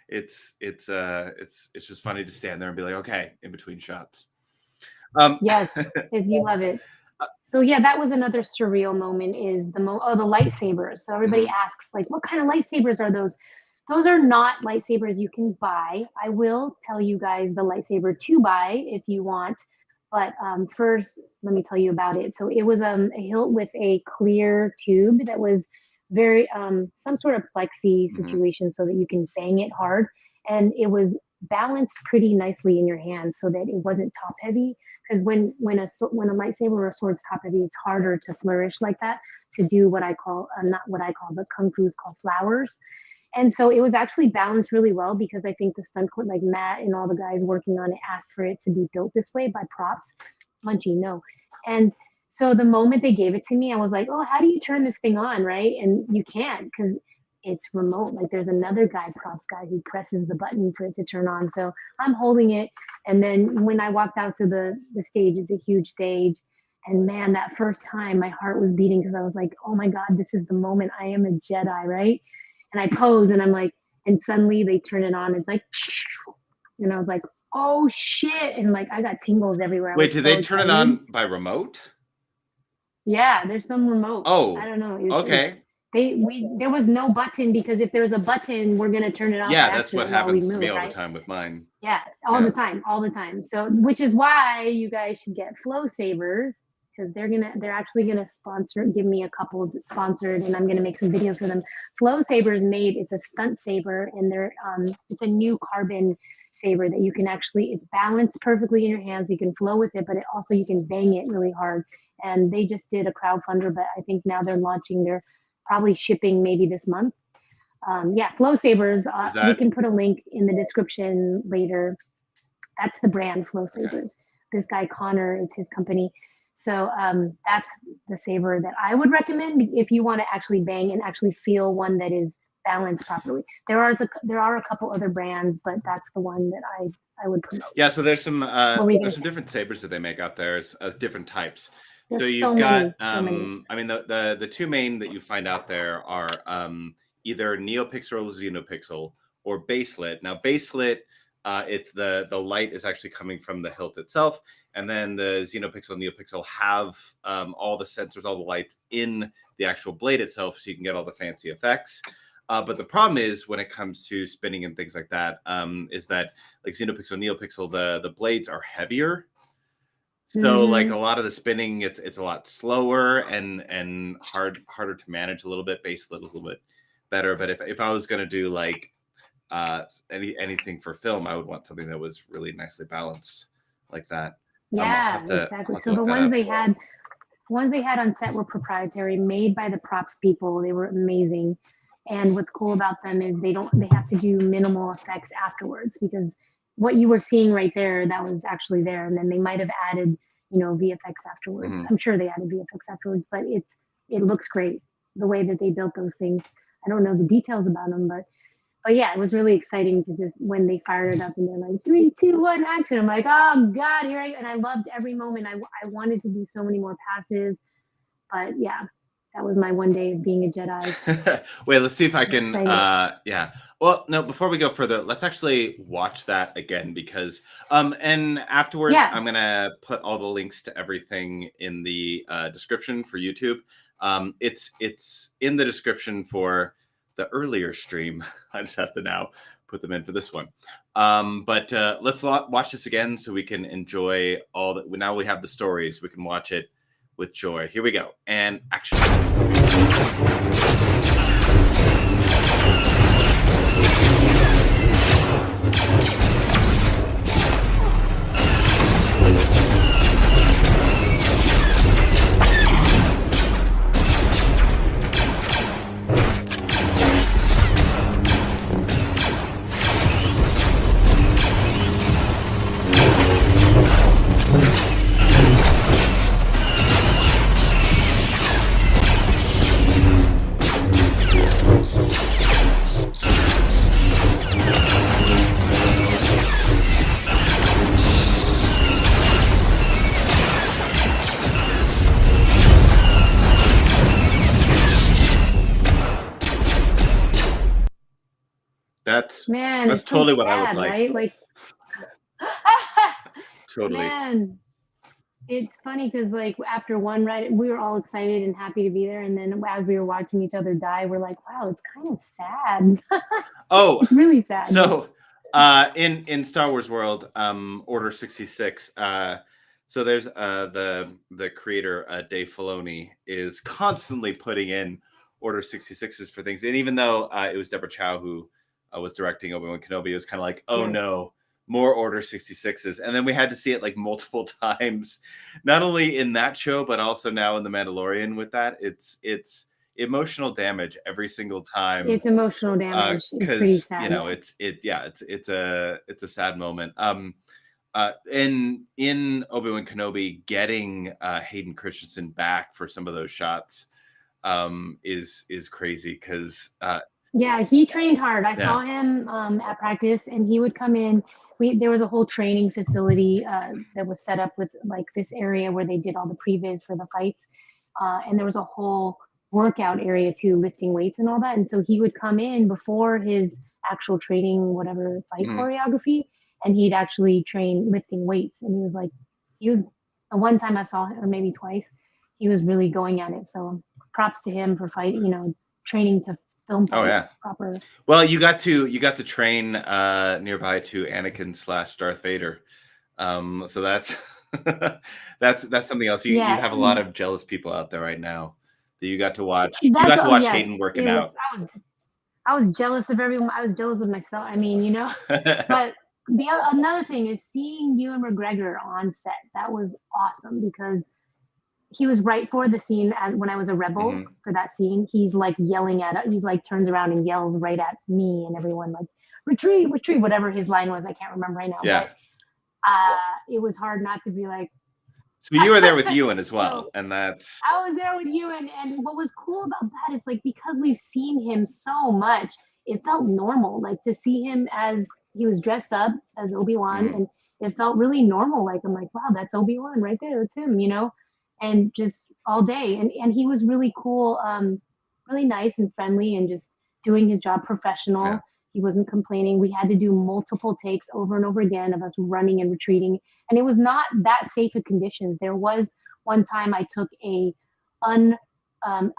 it's just funny to stand there and be like, okay, in between shots. Yes, if you love it. So yeah, that was another surreal moment. Is the lightsabers. So everybody asks like, what kind of lightsabers are those? Those are not lightsabers you can buy. I will tell you guys the lightsaber to buy if you want. But first, let me tell you about it. So it was a hilt with a clear tube that was very some sort of plexi situation so that you can bang it hard. And it was balanced pretty nicely in your hand so that it wasn't top heavy. Because when a lightsaber or a sword's top heavy, it's harder to flourish like that, to do what I call not what I call, but kung fu is called flowers. And so it was actually balanced really well because I think the stunt court, like Matt and all the guys working on it, asked for it to be built this way by props. Munchie, no. And so the moment they gave it to me, I was like, oh, how do you turn this thing on, right? And you can't because it's remote. Like there's another guy, props guy, who presses the button for it to turn on. So I'm holding it. And then when I walked out to the stage, it's a huge stage. And man, that first time my heart was beating because I was like, oh my God, this is the moment. I am a Jedi, right? And I pose and I'm like, and suddenly they turn it on. It's like, and I was like, oh shit. And like, I got tingles everywhere. Wait, did they turn it on by remote? Yeah, there's some remote. Oh, I don't know. Okay. There was no button because if there's a button, we're going to turn it off. Yeah, that's what happens to me all the time with mine. Yeah, all the time. So, which is why you guys should get flow sabers because they're actually gonna give me a couple sponsored, and I'm gonna make some videos for them. Flow sabers it's a stunt saber, and it's a new carbon saber that you can it's balanced perfectly in your hands. You can flow with it, but you can bang it really hard. And they just did a crowdfunder, but I think now they're launching. They're probably shipping maybe this month. Flow sabers. We can put a link in the description later. That's the brand, Flow Sabers. Okay. This guy Connor, it's his company. So that's the saber that I would recommend if you want to actually bang and actually feel one that is balanced properly. There are a couple other brands, but that's the one that I would promote. Yeah, so there's some different sabers that they make out there of different types. There's so you've got I mean the two main that you find out there are either NeoPixel or XenoPixel or baselit. Now baselit, it's the light is actually coming from the hilt itself, and then the XenoPixel and NeoPixel have all the sensors, all the lights in the actual blade itself, so you can get all the fancy effects. But the problem is when it comes to spinning and things like that, is that like Xenopixel, Neopixel, the blades are heavier. So like a lot of the spinning, it's a lot slower and harder to manage a little bit. Base level's a little bit better. But if I was gonna do like anything for film, I would want something that was really nicely balanced like that. Yeah, exactly. So the ones they had on set were proprietary, made by the props people. They were amazing. And what's cool about them is they have to do minimal effects afterwards, because what you were seeing right there, that was actually there. And then they might have added, VFX afterwards. I'm sure they added VFX afterwards, but it looks great the way that they built those things. I don't know the details about them, but yeah, it was really exciting to just when they fired it up and they're like 3, 2, 1, action. I'm like, oh God, here I go. And I loved every moment. I wanted to do so many more passes, but yeah, that was my one day of being a Jedi. Wait, let's see if I can. Yeah. Well, no. Before we go further, let's actually watch that again because, and afterwards, I'm gonna put all the links to everything in the description for YouTube. It's in the description for the earlier stream. I just have to now put them in for this one. But let's watch this again so we can enjoy all that. Now we have the stories. We can watch it with joy. Here we go. And action. That's totally what I would like. Right? Like, totally. Man, it's funny because like after one ride, we were all excited and happy to be there, and then as we were watching each other die, we're like, wow, it's kind of sad. Oh, it's really sad. So, in Star Wars world, Order 66. So there's the creator Dave Filoni is constantly putting in Order 66s for things, and even though it was Deborah Chow who was directing Obi-Wan Kenobi, it was kind of like, oh no, more Order 66s. And then we had to see it like multiple times, not only in that show, but also now in The Mandalorian with that. It's emotional damage every single time. It's emotional damage. Because, it's a sad moment. In Obi-Wan Kenobi, getting Hayden Christensen back for some of those shots is crazy because yeah, he trained hard. I saw him at practice, and he would come in. There was a whole training facility that was set up with like this area where they did all the previs for the fights, and there was a whole workout area too, lifting weights and all that. And so he would come in before his actual training, whatever fight choreography, and he'd actually train lifting weights. And he was the one time I saw him, or maybe twice, he was really going at it. So props to him for training to film. Proper. Well, you got to train nearby to Anakin / Darth Vader. So that's that's something else. You have a lot of jealous people out there right now that you got to watch. Hayden working out. I was jealous of everyone. I was jealous of myself. I mean, but another thing is seeing Ewan McGregor on set. That was awesome because he was right for the scene when I was a rebel for that scene. He's like yelling he's like turns around and yells right at me and everyone like retreat, whatever his line was. I can't remember right now. Yeah. But it was hard not to be like. So you were there with Ewan as well, and that's. I was there with Ewan, and what was cool about that is like because we've seen him so much, it felt normal. Like to see him as he was dressed up as Obi-Wan, and it felt really normal. Like I'm like, wow, that's Obi-Wan right there. That's him, and just all day. And he was really cool, really nice and friendly and just doing his job professional. Yeah. He wasn't complaining. We had to do multiple takes over and over again of us running and retreating. And it was not that safe of conditions. There was one time I took a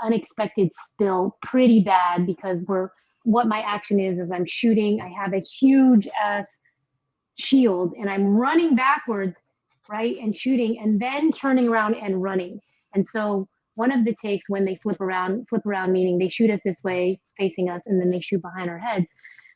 unexpected spill pretty bad because what my action is I'm shooting. I have a huge ass shield and I'm running backwards, right, and shooting and then turning around and running. And so one of the takes when they flip around meaning they shoot us this way facing us and then they shoot behind our heads.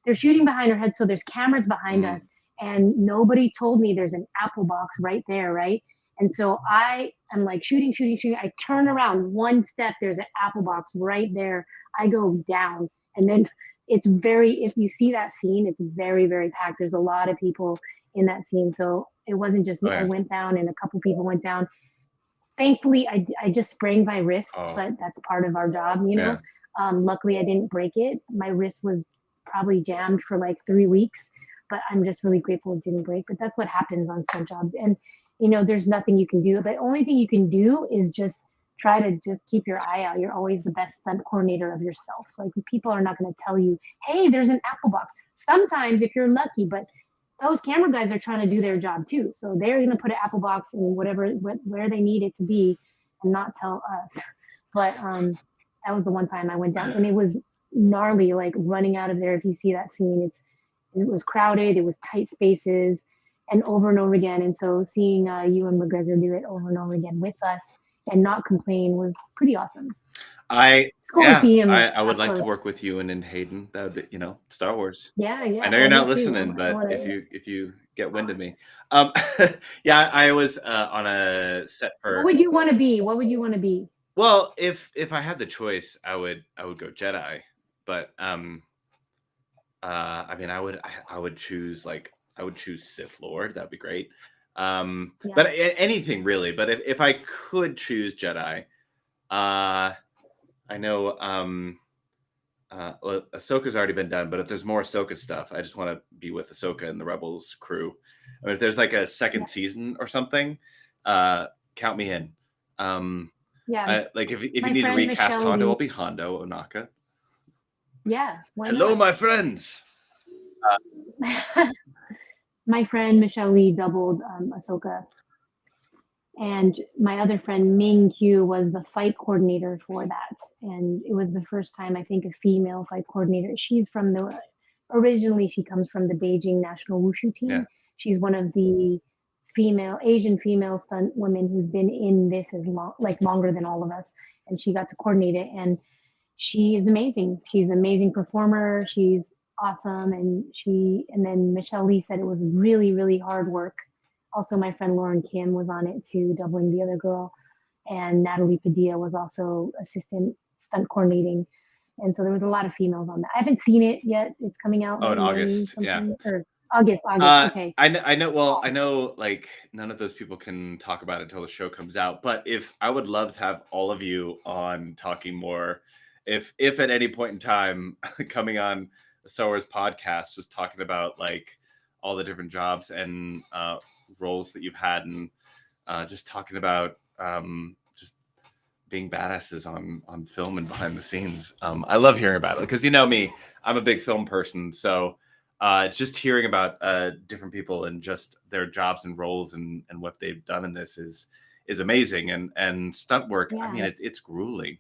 They're shooting behind our heads, so there's cameras behind us and nobody told me there's an apple box right there, right? And so I am like shooting. I turn around one step, there's an apple box right there. I go down and then it's very, if you see that scene, it's very, very packed. There's a lot of people in that scene. So it wasn't just me. I went down and a couple people went down. Thankfully, I just sprained my wrist, but that's part of our job, you know. Luckily, I didn't break it. My wrist was probably jammed for like 3 weeks, but I'm just really grateful it didn't break. But that's what happens on stunt jobs. And, you know, there's nothing you can do. The only thing you can do is just try to just keep your eye out. You're always the best stunt coordinator of yourself. Like people are not going to tell you, hey, there's an apple box. Sometimes if you're lucky, but those camera guys are trying to do their job too. So they're going to put an apple box in whatever, where they need it to be and not tell us. But that was the one time I went down and it was gnarly, like running out of there. If you see that scene, it was crowded. It was tight spaces and over again. And so seeing Ewan McGregor do it over and over again with us and not complain was pretty awesome. I cool to see him I would up like to close. work with you and Hayden. That would be, you know, Star Wars. Yeah. I know you're not me too. listening, I but wanna- if you get wind of me, yeah, I was on a set for. What would you want to be? What would you want to be? Well, if I had the choice, I would go Jedi, but I mean, I would choose Sith Lord. That'd be great. But anything really. But if I could choose Jedi, I know Ahsoka's already been done, but if there's more Ahsoka stuff, I just want to be with Ahsoka and the Rebels crew. I mean, if there's like a second season or something, count me in. Like if you need to recast Hondo, I'll be Hondo Onaka. Yeah. Hello, my friends. My friend Michelle Lee doubled Ahsoka. And my other friend Ming Q was the fight coordinator for that. And it was the first time, I think, a female fight coordinator. Originally she comes from the Beijing National Wushu team. Yeah. She's one of the Asian female stunt women who's been in this longer than all of us. And she got to coordinate it. And she is amazing. She's an amazing performer. She's awesome. And then Michelle Lee said it was really, really hard work. Also, my friend Lauren Kim was on it too, doubling the other girl. And Natalie Padilla was also assistant stunt coordinating. And so there was a lot of females on that. I haven't seen it yet. It's coming out in August. Yeah. Or August. Okay. I know. Well, I know like none of those people can talk about it until the show comes out. But I would love to have all of you on talking more. If at any point in time coming on a Star Wars podcast, just talking about like all the different jobs and roles that you've had and just talking about just being badasses on film and behind the scenes. I love hearing about it because you know me, I'm a big film person. So just hearing about different people and just their jobs and roles and what they've done in this is amazing. And stunt work, I mean, it's grueling.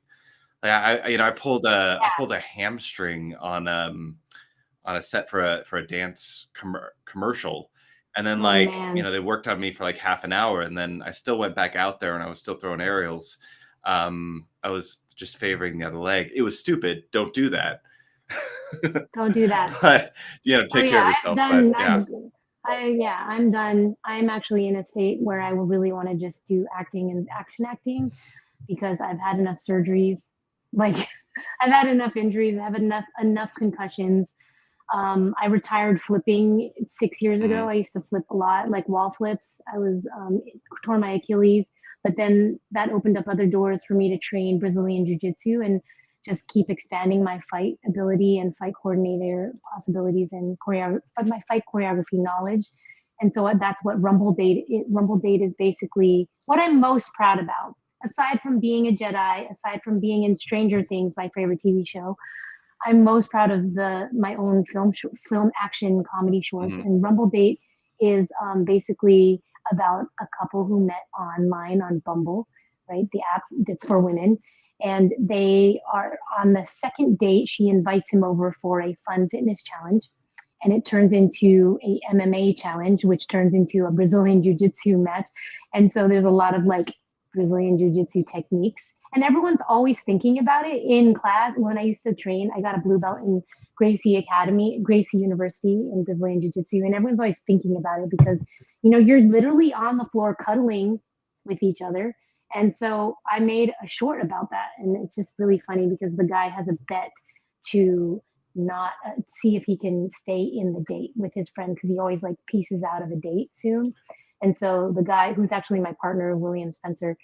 Like I pulled a hamstring on a set for a dance commercial. And then they worked on me for like half an hour and then I still went back out there and I was still throwing aerials. I was just favoring the other leg. It was stupid. Don't do that. Don't do that. But, take care of yourself. I'm done. I'm actually in a state where I will really want to just do acting and action acting because I've had enough surgeries. Like I've had enough injuries. I have enough concussions. I retired flipping 6 years ago. I used to flip a lot, like wall flips. I was tore my Achilles, but then that opened up other doors for me to train Brazilian Jiu-Jitsu and just keep expanding my fight ability and fight coordinator possibilities and my fight choreography knowledge. And so that's what Rumble Date is basically what I'm most proud about. Aside from being a Jedi, aside from being in Stranger Things, my favorite TV show, I'm most proud of my own film action comedy shorts. And Rumble Date is basically about a couple who met online on Bumble, right? The app that's for women. And they are on the second date. She invites him over for a fun fitness challenge, and it turns into a MMA challenge, which turns into a Brazilian jiu-jitsu match. And so there's a lot of like Brazilian jiu-jitsu techniques, and everyone's always thinking about it in class. When I used to train, I got a blue belt in Gracie University in Brazilian jiu-jitsu, and everyone's always thinking about it because, you know, you're literally on the floor cuddling with each other. And so I made a short about that, and it's just really funny because the guy has a bet to not see if he can stay in the date with his friend because he always like pieces out of a date soon. And so the guy who's actually my partner, William Spencer,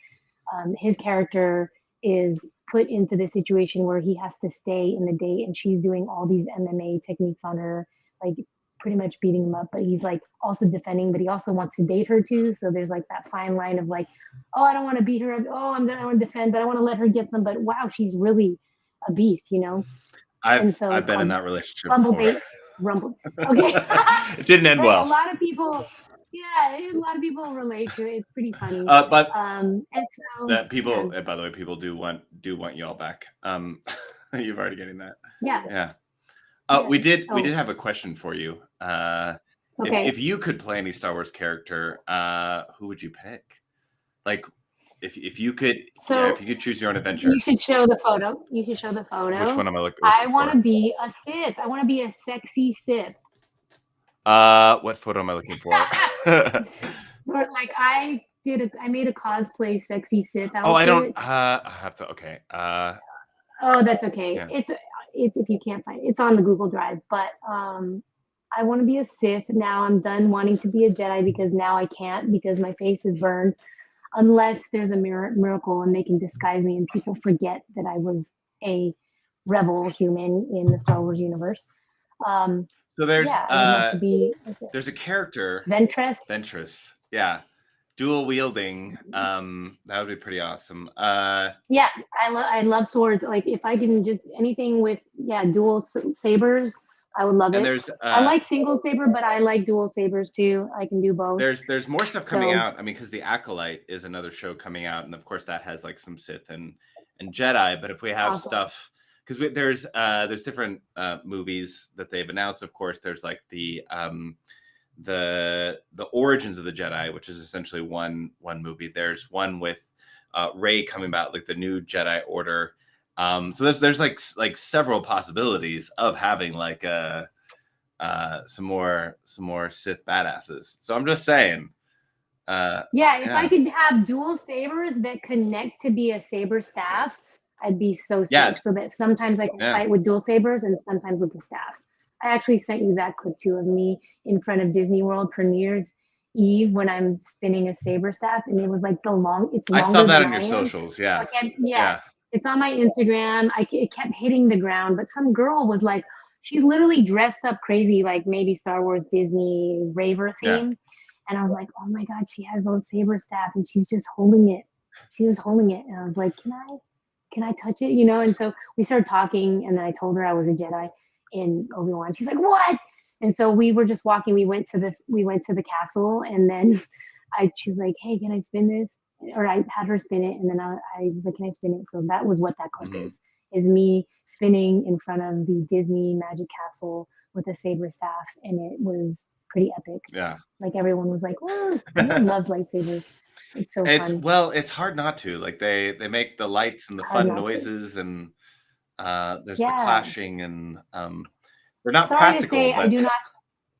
his character is put into this situation where he has to stay in the date, and she's doing all these MMA techniques on her, like pretty much beating him up, but he's like also defending, but he also wants to date her too. So there's like that fine line of like, oh, I don't want to beat her. Oh, I want to defend, but I want to let her get some. But wow, she's really a beast, you know? And so I've it's been in called that relationship Bumble before. Date Rumble. Okay. It didn't end Right, well. a lot of people, yeah, a lot of people relate to it. It's pretty funny. But And so that people, yeah, by the way, people do want y'all back. You've already getting that. yeah. Yeah. Yeah. We did Oh, have a question for you. okay. If you could play any Star Wars character, who would you pick? Like, if you could, So if you could choose your own adventure, you should show the photo. You should show the photo. which one am I looking I want for? to be a Sith. I want to be a sexy Sith. What photo am I looking for? Or like I made a cosplay sexy Sith outfit. Oh, I don't. I have to. Okay. Oh, that's okay. Yeah. It's if you can't find it, it's on the Google Drive. But I want to be a Sith. Now I'm done wanting to be a Jedi because now I can't because my face is burned. Unless there's a miracle and they can disguise me and people forget that I was a rebel human in the Star Wars universe. So there's Yeah, I would love to be a Sith. there's a character, Ventress. yeah, dual wielding. That would be pretty awesome. Yeah, I love swords. Like if I can just anything with dual sabers, I would love and it. there's I like single saber, but I like dual sabers too. I can do both. there's more stuff coming So- out. I mean, because the Acolyte is another show coming out, and of course that has like some Sith and Jedi. But if we have Awesome. stuff, because there's different movies that they've announced. Of course, there's like the Origins of the Jedi, which is essentially one movie. There's one with Rey coming back, like the new Jedi Order. So there's like several possibilities of having like some more Sith badasses. So I'm just saying. If I could have dual sabers that connect to be a saber staff, I'd be so stoked. Yeah. So that sometimes I can fight with dual sabers and sometimes with the staff. I actually sent you that clip too of me in front of Disney World for New Year's Eve when I'm spinning a saber staff, and it was like it's longer. I saw that than on your I am. socials. Yeah. So it's on my Instagram. It kept hitting the ground, but some girl was like, she's literally dressed up crazy, like maybe Star Wars Disney raver theme. And I was like, oh my God, she has those saber staff and she's just holding it. And I was like, can I touch it? You know? And so we started talking, and then I told her I was a Jedi in Obi-Wan. She's like, what? And so we were just walking. We went to the castle, and then she's like, hey, can I spin this? Or I had her spin it, and then I was like, can I spin it? So that was what that clip is me spinning in front of the Disney Magic Castle with a saber staff, and it was pretty epic. Yeah. Like everyone was like, oh, everyone loves lightsabers. It's so fun. Well, it's hard not to. Like they make the lights and the Hard fun not to. noises, and there's the clashing, and they're not Sorry practical. to say, but I do not.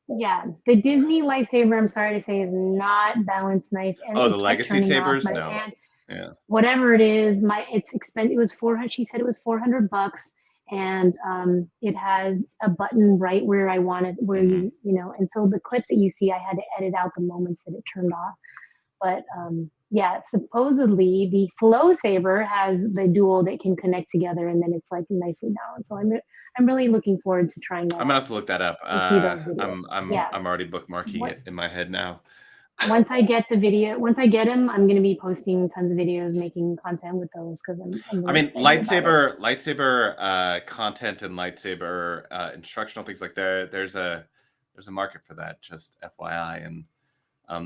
Yeah, the Disney lightsaber, I'm sorry to say, is not balanced nice. And the it kept legacy turning off sabers, my no. hand. Yeah. Whatever it is, it's expensive. It was 400. She said it was $400, and it had a button right where I wanted, where you know. And so the clip that you see, I had to edit out the moments that it turned off. But supposedly the flow saber has the dual that can connect together, and then it's like nicely balanced. So I'm really looking forward to trying that. I'm gonna have to look that up. I'm already bookmarking it in my head now. Once I get them, I'm going to be posting tons of videos, making content with those because I'm really lightsaber content and lightsaber instructional things like that. There's a market for that. Just FYI, and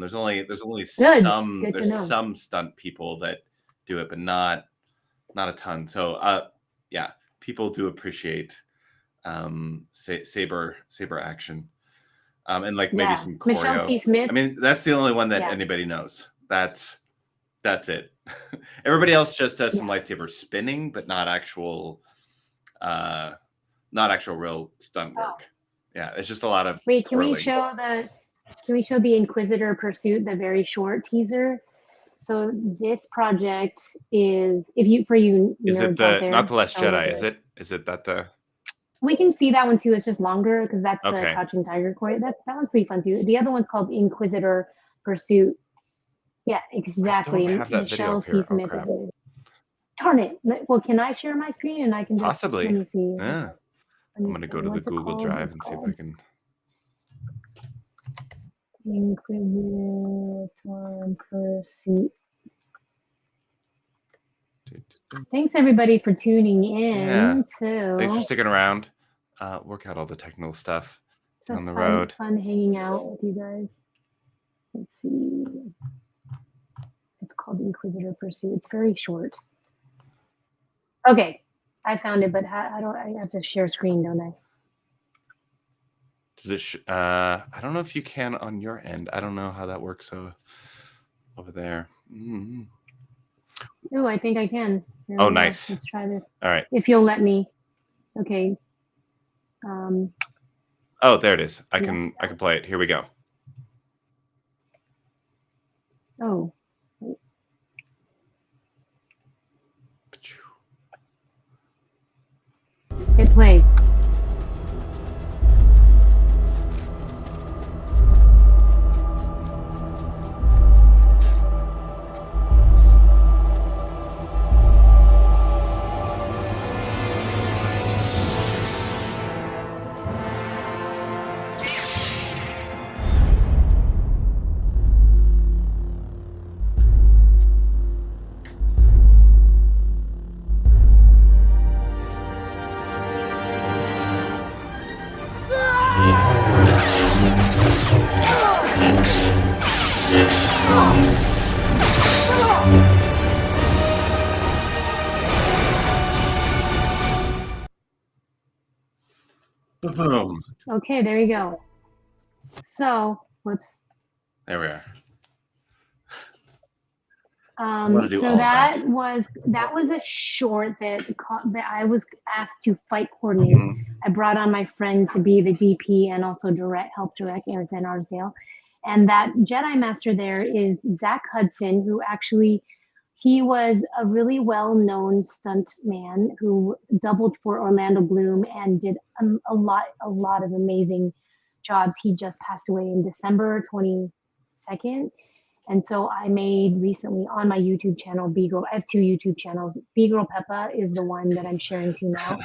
there's only some stunt people that do it, but not not a ton. So yeah, people do appreciate saber action. And like maybe some Michelle choreo. C. Smith. I mean, that's the only one that Yeah. anybody knows. That's it. Everybody else just does some Yeah. lightsaber spinning, but not actual real stunt work. Yeah, it's just a lot of Wait, can we twirling. show the Inquisitor Pursuit, the very short teaser? So this project is, if you, for you Is it nerds out there, not the Last Star Jedi? Wars Is nerds, it? Is it that the? we can see that one too. It's just longer because that's the Okay. Crouching Tiger choreo. That one's pretty fun too. The other one's called Inquisitor Pursuit. Yeah, exactly. I don't have that video Michelle up here. C. Smith Oh, crap. is. Darn it! Well, can I share my screen and I can just Possibly. Let me see. Yeah. I'm gonna go to the Google Drive and see if I can. Inquisitor Pursuit. Thanks everybody for tuning in. Yeah. Thanks for sticking around. Work out all the technical stuff on the road. Fun hanging out with you guys. Let's see. It's called Inquisitor Pursuit. It's very short. Okay, I found it, but how do I have to share screen, don't I? Does it? I don't know if you can on your end. I don't know how that works over there. Mm-hmm. Oh, I think I can. Oh, nice. Let's try this. All right. If you'll let me. Okay. Oh, there it is. I can play it. Here we go. Oh. Hit play. Boom. Okay, there you go. So, whoops. There we are. So that was a short that I was asked to fight coordinate. Mm-hmm. I brought on my friend to be the DP and also help direct Eric Van Arsdale. And that Jedi Master there is Zach Hudson, who actually, he was a really well-known stunt man who doubled for Orlando Bloom and did a lot of amazing jobs. He just passed away in December 22nd. And so I made recently on my YouTube channel, B-Girl. I have 2 YouTube channels. B-Girl Peppa is the one that I'm sharing to now.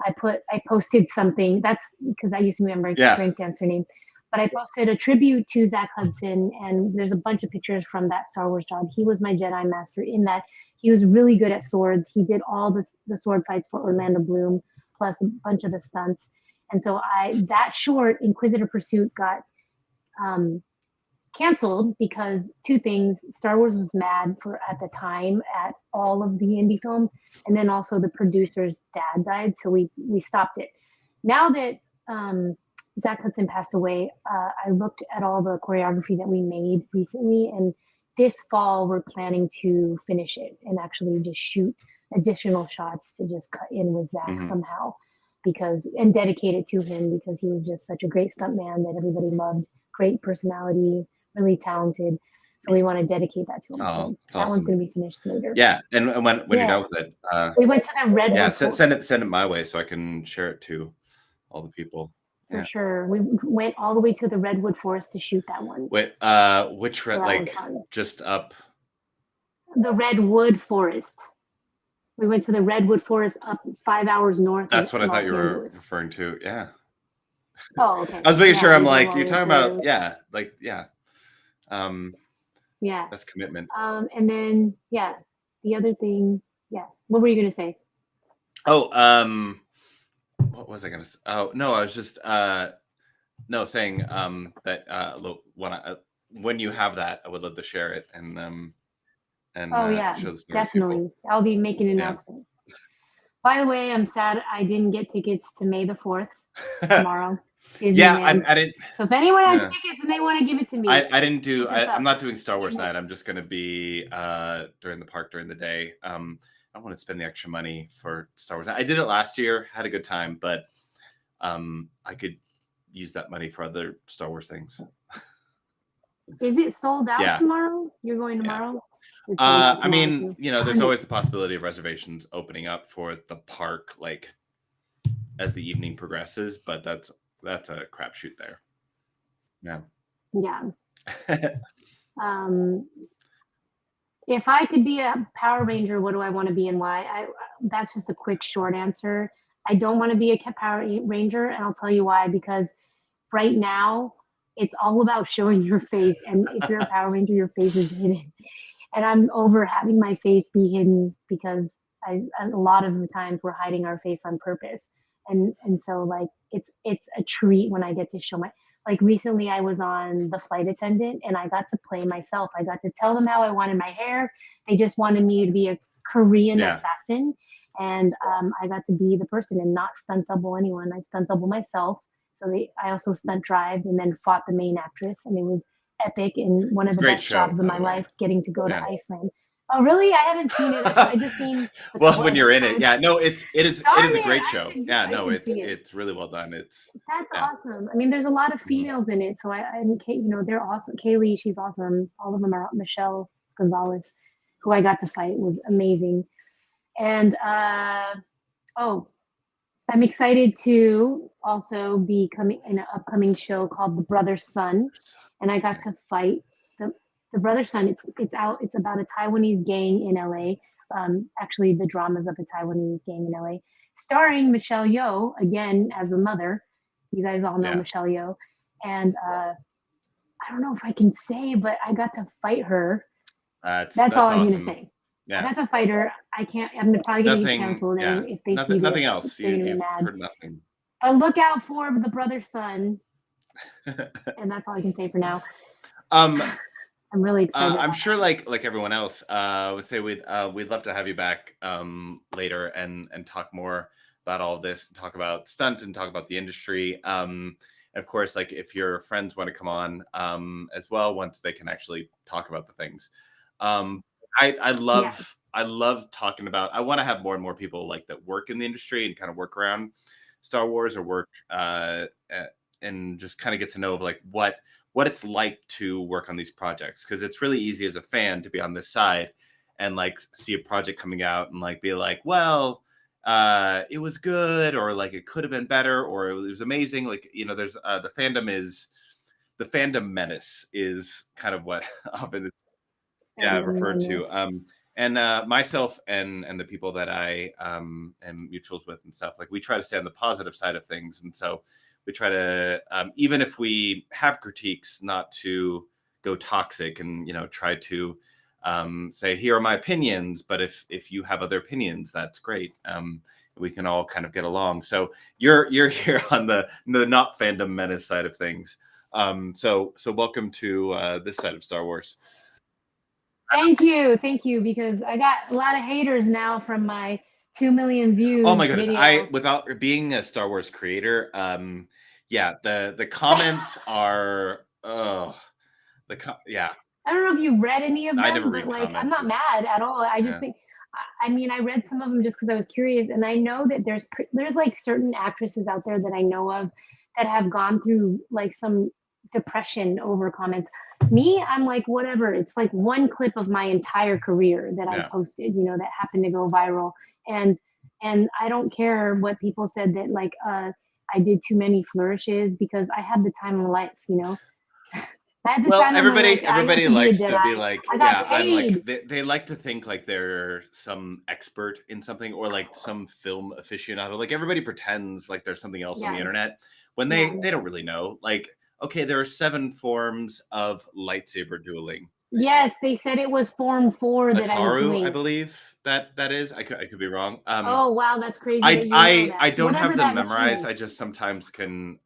I posted something. That's because I used to remember break dancer name. But I posted a tribute to Zach Hudson, and there's a bunch of pictures from that Star Wars job. He was my Jedi Master in that he was really good at swords. He did all the sword fights for Orlando Bloom, plus a bunch of the stunts. And so that short, Inquisitor Pursuit, got canceled because 2 things. Star Wars was mad at the time at all of the indie films, and then also the producer's dad died, so we stopped it. Now that Zach Hudson passed away, I looked at all the choreography that we made recently, and this fall we're planning to finish it and actually just shoot additional shots to just cut in with Zach somehow, and dedicate it to him because he was just such a great stuntman that everybody loved. Great personality, really talented. So we want to dedicate that to him. Oh, so that one's going to be finished later. Yeah, and when you're done with it, we went to the Redwood. Yeah, send it my way so I can share it to all the people. For sure. We went all the way to the Redwood Forest to shoot that one. Wait, which just up? The Redwood Forest. We went to the Redwood Forest up 5 hours north. That's what I thought you were referring to. Yeah. Oh, okay. I was making sure. I'm like, you're talking about, yeah. Yeah. That's commitment. And then, the other thing, what were you going to say? Oh, what was I going to say? Oh, no, I was just, saying that when you have that, I would love to share it. And and Oh yeah, show the Star Wars people. definitely. I'll be making an Yeah. announcement. By the way, I'm sad I didn't get tickets to May the 4th tomorrow, Yeah, Disneyland. I didn't. So if anyone has Yeah. tickets and they want to give it to me, I didn't do. hit us I'm up. not doing Star Wars Evening. night. I'm just gonna be during the park during the day. I don't want to spend the extra money for Star Wars. I did it last year, had a good time, but I could use that money for other Star Wars things. Is it sold out Yeah. tomorrow? You're going Yeah. tomorrow? It's sold out I tomorrow, mean, too. you know, Darn there's it. always the possibility of reservations opening up for the park, like as the evening progresses, but that's a crapshoot there. Yeah. Yeah. If I could be a Power Ranger, what do I want to be and why? That's just a quick, short answer. I don't want to be a Power Ranger, and I'll tell you why. Because right now, it's all about showing your face, and if you're a Power Ranger, your face is hidden. And I'm over having my face be hidden because a lot of the times we're hiding our face on purpose. And so like it's a treat when I get to show my like recently I was on the flight attendant and I got to play myself. I got to tell them how I wanted my hair. They just wanted me to be a Korean Yeah. assassin. And I got to be the person and not stunt double anyone. I stunt double myself. So I also stunt drive and then fought the main actress. And it was epic and one of the Great best show, jobs of by my the way. life getting to go Yeah. to Iceland. Oh really? I haven't seen it. I just seen the Well, couple when you're in it, episodes. yeah. No, it is Darn a it, great I show. should- Yeah, I no, should see it. it's really well done. It's That's yeah. awesome. I mean, there's a lot of Mhm. females in it, so you know, they're awesome. Kaylee, she's awesome. All of them are Michelle Gonzalez, who I got to fight, was amazing. And oh, I'm excited to also be coming in an upcoming show called The Brother Sun, and I got Okay. to fight the Brother Sun. It's out. It's about a Taiwanese gang in LA. Actually, the dramas of a Taiwanese gang in LA, starring Michelle Yeoh again as the mother. You guys all know Yeah. Michelle Yeoh, and I don't know if I can say, but I got to fight her. That's all I'm awesome. gonna say. I Yeah. got to fight her. I can't. I'm probably gonna get Nothing. canceled, Yeah. and if they see Nothing. Nothing this, else. they're gonna be You've mad. heard nothing. But look out for The Brother Sun, and that's all I can say for now. Um, I'm really excited. I'm about sure, like everyone else, would say we'd love to have you back later and talk more about all of this, and talk about Stunt and talk about the industry. Of course, like if your friends want to come on as well, once they can actually talk about the things. I love talking about. I want to have more and more people like that work in the industry and kind of work around Star Wars or work and just kind of get to know of like what it's like to work on these projects, because it's really easy as a fan to be on this side and like see a project coming out and like be like, well, it was good, or like it could have been better, or it was amazing. Like, you know, there's the fandom menace is kind of what often is referred to. And myself and the people that I am mutuals with and stuff, like we try to stay on the positive side of things, and so we try to even if we have critiques, not to go toxic, and you know, try to say, here are my opinions, but if you have other opinions, that's great. We can all kind of get along. So you're here on the not fandom menace side of things. So welcome to this side of Star Wars. Thank you, because I got a lot of haters now from my 2 million views. Oh my goodness! Video. Without being a Star Wars creator, yeah, the comments are yeah. I don't know if you read any of them, I never read but like comments. I'm not mad at all. I just Yeah. think, I mean, I read some of them just because I was curious, and I know that there's like certain actresses out there that I know of that have gone through like some depression over comments. Me, I'm like, whatever. It's like one clip of my entire career that I Yeah. posted, you know, that happened to go viral, and I don't care what people said that like I did too many flourishes, because I had the time of my life, you know. At the Well, time, I'm like, I got everybody to be a likes to be Jedi. like, I got yeah, I'm paid. like, they like to think like they're some expert in something, or like some film aficionado. Like everybody pretends like there's something else on the Yeah. internet when Yeah. they don't really know. Like, okay, there are 7 forms of lightsaber dueling. Yes, they said it was Form 4 that I was Ataru, doing. I believe that is. I could be wrong. Oh wow, that's crazy that you know that. I don't Whatever have them that memorized. means. I just sometimes can.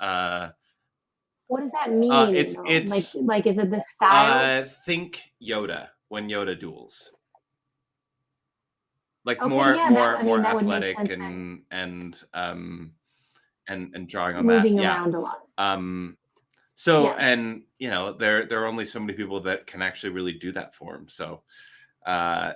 What does that mean? It's like is it the style? think Yoda when Yoda duels. like Okay, more yeah, more more that would make athletic sense then. and drawing on that. Moving Yeah. around a lot. So, Yeah. and there are only so many people that can actually really do that for him. So, Cool.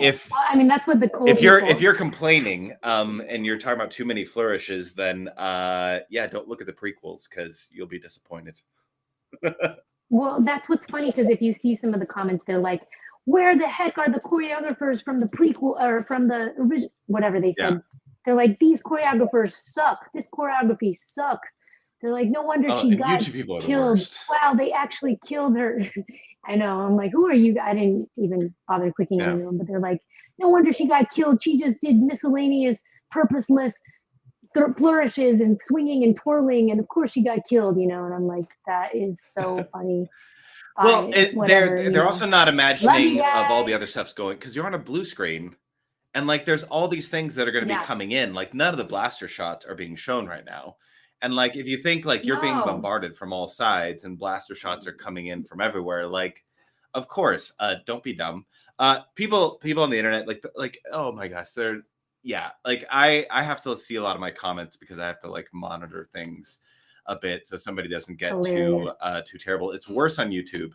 if Well, I mean, that's what the cool if people. you're complaining, and you're talking about too many flourishes, then yeah, don't look at the prequels because you'll be disappointed. Well, that's what's funny because if you see some of the comments, they're like, "Where the heck are the choreographers from the prequel or from the original?" Whatever they Yeah. said. They're like, "These choreographers suck. This choreography sucks." They're like, "No wonder Oh, she and got YouTube people are the killed. worst. Wow, they actually killed her." I know. I'm like, "Who are you?" I didn't even bother clicking Yeah. on them, but they're like, "No wonder she got killed. She just did miscellaneous, purposeless flourishes and swinging and twirling, and of course she got killed." And I'm like, that is so funny. Well, Fine, whatever. they're also not Love you imagining of all guys. the other stuff's going because you're on a blue screen, and like there's all these things that are going to be Yeah. coming in. Like none of the blaster shots are being shown right now, and like if you think like you're being No. bombarded from all sides and blaster shots are coming in from everywhere, like of course, don't be dumb. People on the internet like oh my gosh, they're yeah. Like I have to see a lot of my comments because I have to like monitor things a bit so somebody doesn't get Hilarious. too terrible. It's worse on YouTube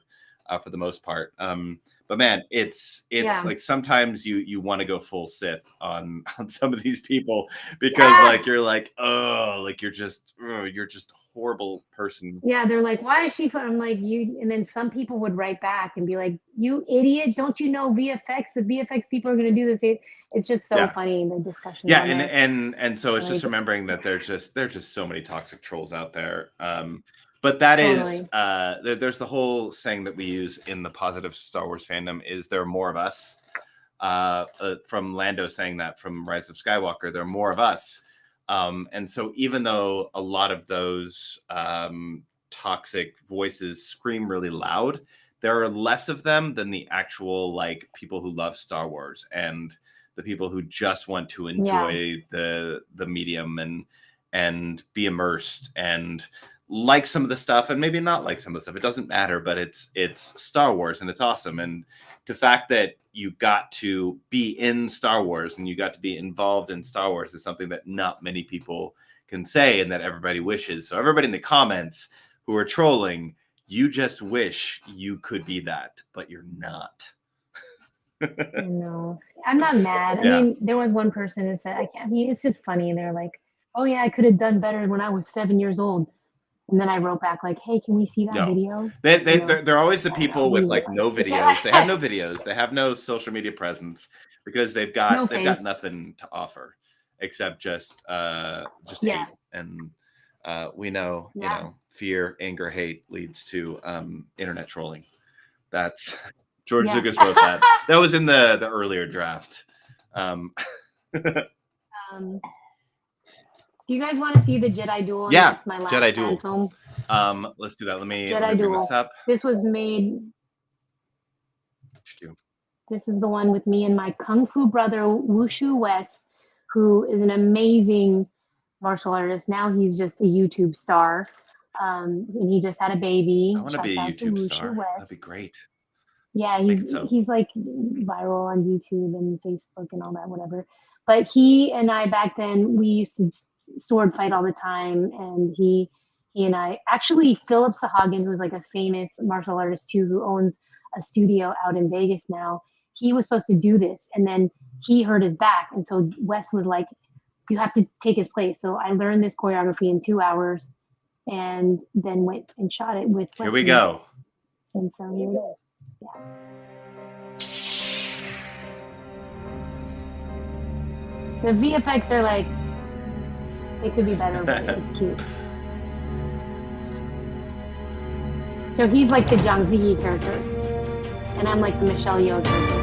for the most part. But man, it's Yeah. like sometimes you want to go full Sith on some of these people because Yeah. like you're like, oh, like you're just a horrible person. Yeah, they're like, why is she fun? I'm like, you, and then some people would write back and be like, you idiot, don't you know VFX? The VFX people are going to do this. It's just so Yeah. funny, the discussion. Yeah, on there. and so it's Like- just remembering that there's just so many toxic trolls out there. But that is there's the whole saying that we use in the positive Star Wars fandom is there are more of us. From Lando saying that from Rise of Skywalker, there are more of us. And so even though a lot of those toxic voices scream really loud, there are less of them than the actual like people who love Star Wars and the people who just want to enjoy the medium and be immersed and like some of the stuff and maybe not like some of the stuff. It doesn't matter, but it's Star Wars and it's awesome. And the fact that you got to be in Star Wars and you got to be involved in Star Wars is something that not many people can say and that everybody wishes. So everybody in the comments who are trolling, you just wish you could be that, but you're not. No, I'm not mad. Yeah. I mean, there was one person that said, I mean, it's just funny. And they're like, oh yeah, I could have done better when I was 7 years old. And then I wrote back like, hey, can we see that No. video? They're always the people with like no videos. Yeah. They have no videos. They have no social media presence because they've got nothing to offer except just hate. And we know, you know, fear, anger, hate leads to internet trolling. That's George Lucas wrote that. That was in the earlier draft. Do you guys want to see the Jedi Duel? Yeah, That's my last Jedi Duel. film. Let's do that. Let me Jedi bring Duel. this up. This was made. This is the one with me and my kung fu brother Wushu Wes, who is an amazing martial artist. Now he's just a YouTube star, and he just had a baby. I want to be a YouTube star. That'd be great. Yeah, he's like viral on YouTube and Facebook and all that, whatever. But he and I back then, we used to sword fight all the time, and he and I actually Philip Sahagan, who's like a famous martial artist too, who owns a studio out in Vegas now. He was supposed to do this, and then he hurt his back, and so Wes was like, "You have to take his place." So I learned this choreography in 2 hours, and then went and shot it with Wes. Here we go. And so here it is. Yeah. The VFX are like, they could be better, but it's cute. So he's like the Zhang Ziyi character, and I'm like the Michelle Yeoh character.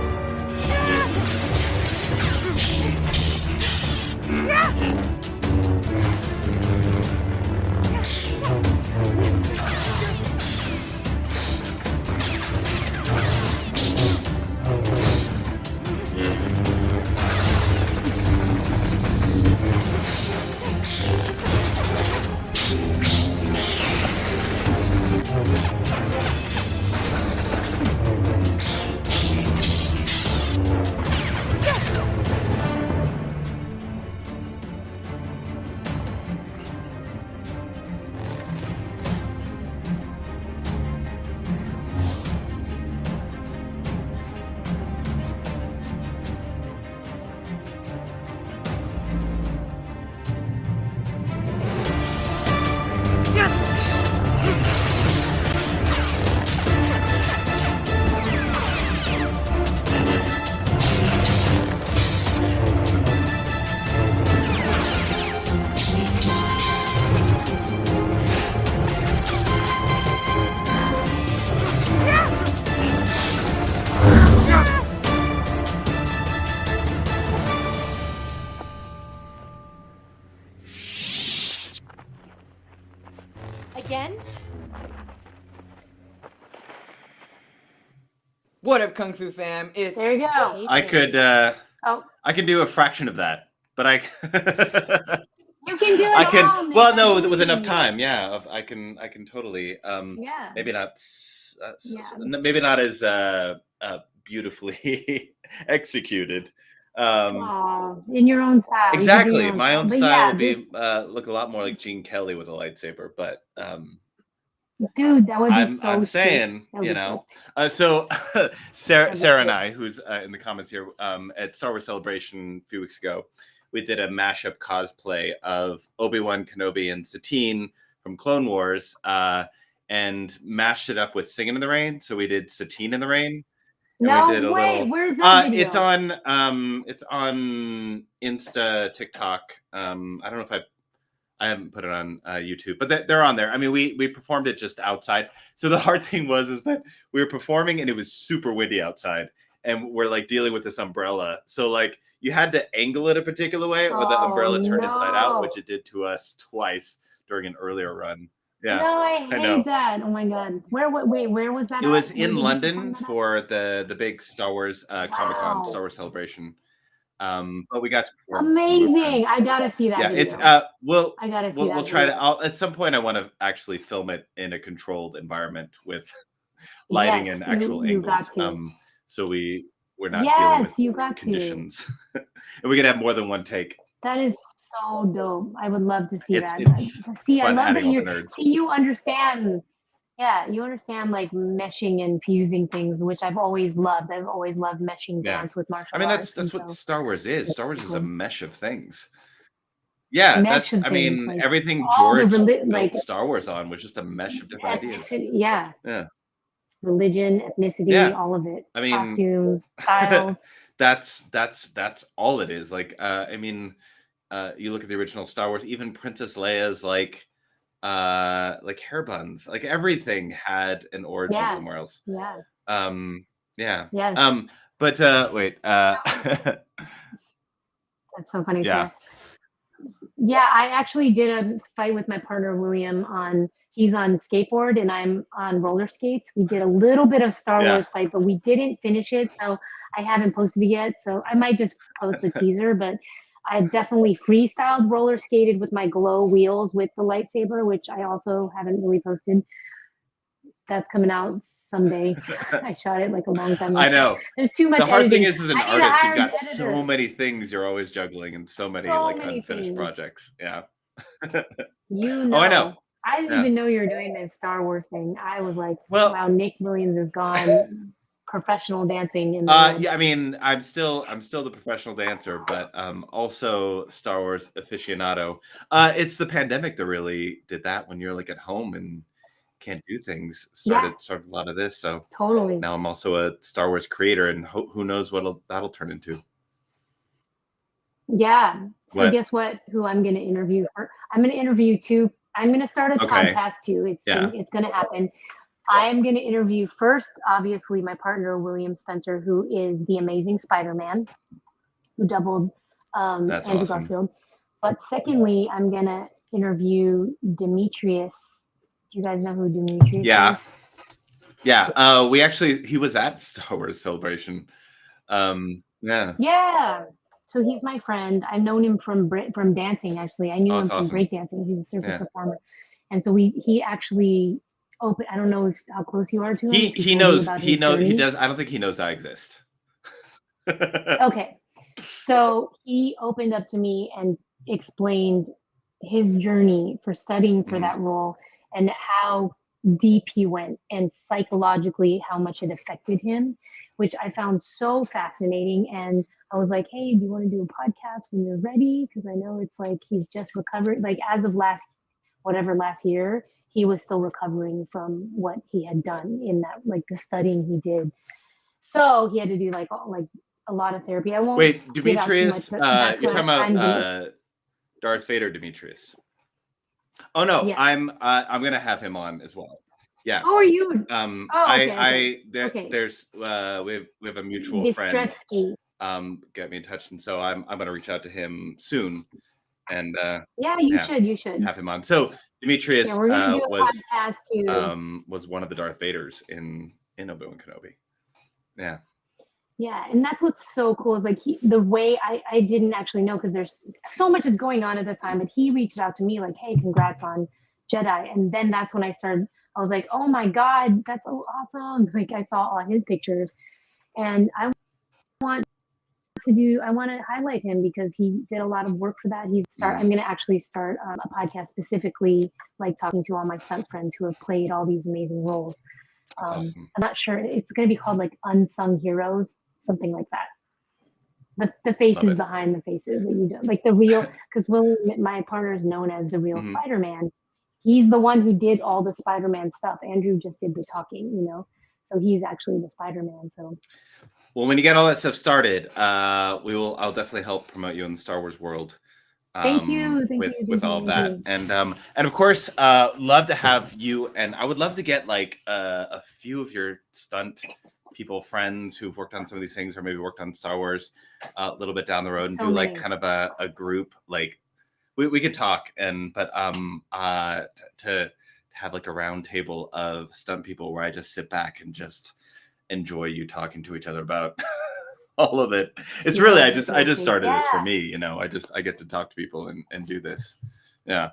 Again? What up, Kung Fu fam? It's There you go. I could Oh, I can do a fraction of that, but I you can do it I can all, Nick. well I no believe with in enough you. time. Yeah, I can totally Yeah. maybe not Yeah. maybe not as beautifully executed. Aw, in your own style. You can do Exactly. your own My style. own But style yeah, will this be look a lot more like Gene Kelly with a lightsaber, but dude, that would be I'm so sick. saying, That would you be so know. sick. So I love Sarah and it. I, who's in the comments here, at Star Wars Celebration a few weeks ago, we did a mashup cosplay of Obi-Wan Kenobi and Satine from Clone Wars, and mashed it up with Singing in the Rain. So we did Satine in the Rain. And we did No a way. little Where's that video? it's on Insta, TikTok. I don't know if I haven't put it on YouTube, but they're on there. I mean, we performed it just outside. So the hard thing is that we were performing and it was super windy outside, and we're like dealing with this umbrella. So like you had to angle it a particular way, or the umbrella turned inside out, which it did to us twice during an earlier run. Yeah, No, I I know. hate that. Oh my god. Where was that? It was at? Where in did you London perform that at? for the big Star Wars Comic-Con, Star Wow. Wars Celebration. But we got to perform with our Amazing. friends. I gotta see that Yeah, video. it's I gotta see we'll that try to. video. At some point I want to actually film it in a controlled environment with lighting Yes, and actual you got angles. to. So we're not dealing with Yes, you got to. conditions, and we can have more than one take. That is so dope. I would love to see It's that. it's I fun love adding that all the you nerds. see you understand. Yeah, you understand like meshing and fusing things, which I've always loved. I've always loved meshing Yeah. dance with martial I mean, arts. that's what so Star Wars is. it's Star Wars is a cool. mesh of things. Yeah, Mesh that's. of I things, mean, like everything all the George like built Star Wars on was just a mesh of different ideas. ethnicity, yeah, Yeah, religion, ethnicity, yeah. all of it. I mean, Costumes, styles. that's all it is. Like, I mean, you look at the original Star Wars, even Princess Leia's like hair buns, like everything had an origin Yeah, somewhere else. yeah, Yeah. yes. But wait, That's so funny, yeah, Sarah. Yeah, I actually did a fight with my partner William he's on skateboard and I'm on roller skates. We did a little bit of Star yeah. Wars fight, but we didn't finish it, so I haven't posted it yet. So I might just post a teaser, but I definitely freestyled roller skated with my glow wheels with the lightsaber, which I also haven't really posted. That's coming out someday. I shot it like a long time ago. I know. There's too much The hard editing. thing is, as an I need to artist, hire you've an got so editor. many things you're always juggling, and so many So like many unfinished things. projects. Yeah. You know. Oh, I know. I didn't Yeah. even know you were doing this Star Wars thing. I was like, Well, wow, Nick Williams is gone. Professional dancing in the world. yeah. I mean, I'm still the professional dancer, but also Star Wars aficionado. It's the pandemic that really did that. When you're like at home and can't do things, started a lot of this. So Totally. now I'm also a Star Wars creator, and who knows what that'll turn into. Yeah. So What? guess what? Who I'm going to interview? I'm going to interview two. I'm going to start a Okay. podcast too. It's Yeah. it's going to happen. I'm going to interview first, obviously, my partner William Spencer, who is the Amazing Spider-Man, who doubled That's Andrew awesome. Garfield. But secondly, I'm going to interview Demetrius. Do you guys know who Demetrius Yeah. is? Yeah. He was at Star Wars Celebration. Yeah. Yeah. So he's my friend. I've known him from dancing. Actually, I knew him that's from awesome. breakdancing. He's a circus Yeah. performer, and so he actually opened. I don't know how close you are to him. if He told you knows. about He his knows. He journey. does. I don't think he knows I exist. Okay, so he opened up to me and explained his journey for studying for that role and how deep he went and psychologically how much it affected him, which I found so fascinating. And I was like, hey, do you want to do a podcast when you're ready? Because I know it's like he's just recovered. Like as of last year, he was still recovering from what he had done in that, like the studying he did. So he had to do like a lot of therapy. I won't Wait, give out too much, Demetrius. but that's You're what talking I'm about Darth Vader, Demetrius. Oh no, Yeah. I'm gonna have him on as well. Yeah. Who are you? Okay. Okay. There's we have a mutual friend. Bistrevsky. Get me in touch, and so I'm gonna reach out to him soon, and Yeah, you yeah, should. You should. have him on. So Yeah, Demetrius we're gonna do a podcast too. was one of the Darth Vaders in Obi-Wan Kenobi. Yeah. Yeah, and that's what's so cool is like the way I didn't actually know because there's so much is going on at the time, but he reached out to me like, hey, congrats on Jedi, and then that's when I started. I was like, oh my god, that's so awesome! Like I saw all his pictures, and want I want to highlight him because he did a lot of work for that. I'm going to actually start a podcast specifically like talking to all my stunt friends who have played all these amazing roles. That's awesome. I'm not sure. It's going to be called like Unsung Heroes, something like that. But the faces behind the faces that you do, like the real, because my partner is known as the real Spider-Man. He's the one who did all the Spider-Man stuff. Andrew just did the talking, so he's actually the Spider-Man. So. Well, when you get all that stuff started, I'll definitely help promote you in the Star Wars world. Thank you. With all of that, and of course, love to have you. And I would love to get like a few of your stunt people, friends who've worked on some of these things, or maybe worked on Star Wars a little bit down the road, and do like kind of a group. Like we could talk, to have like a round table of stunt people where I just sit back and just enjoy you talking to each other about all of it. It's really I just started this for me, I get to talk to people and do this. Yeah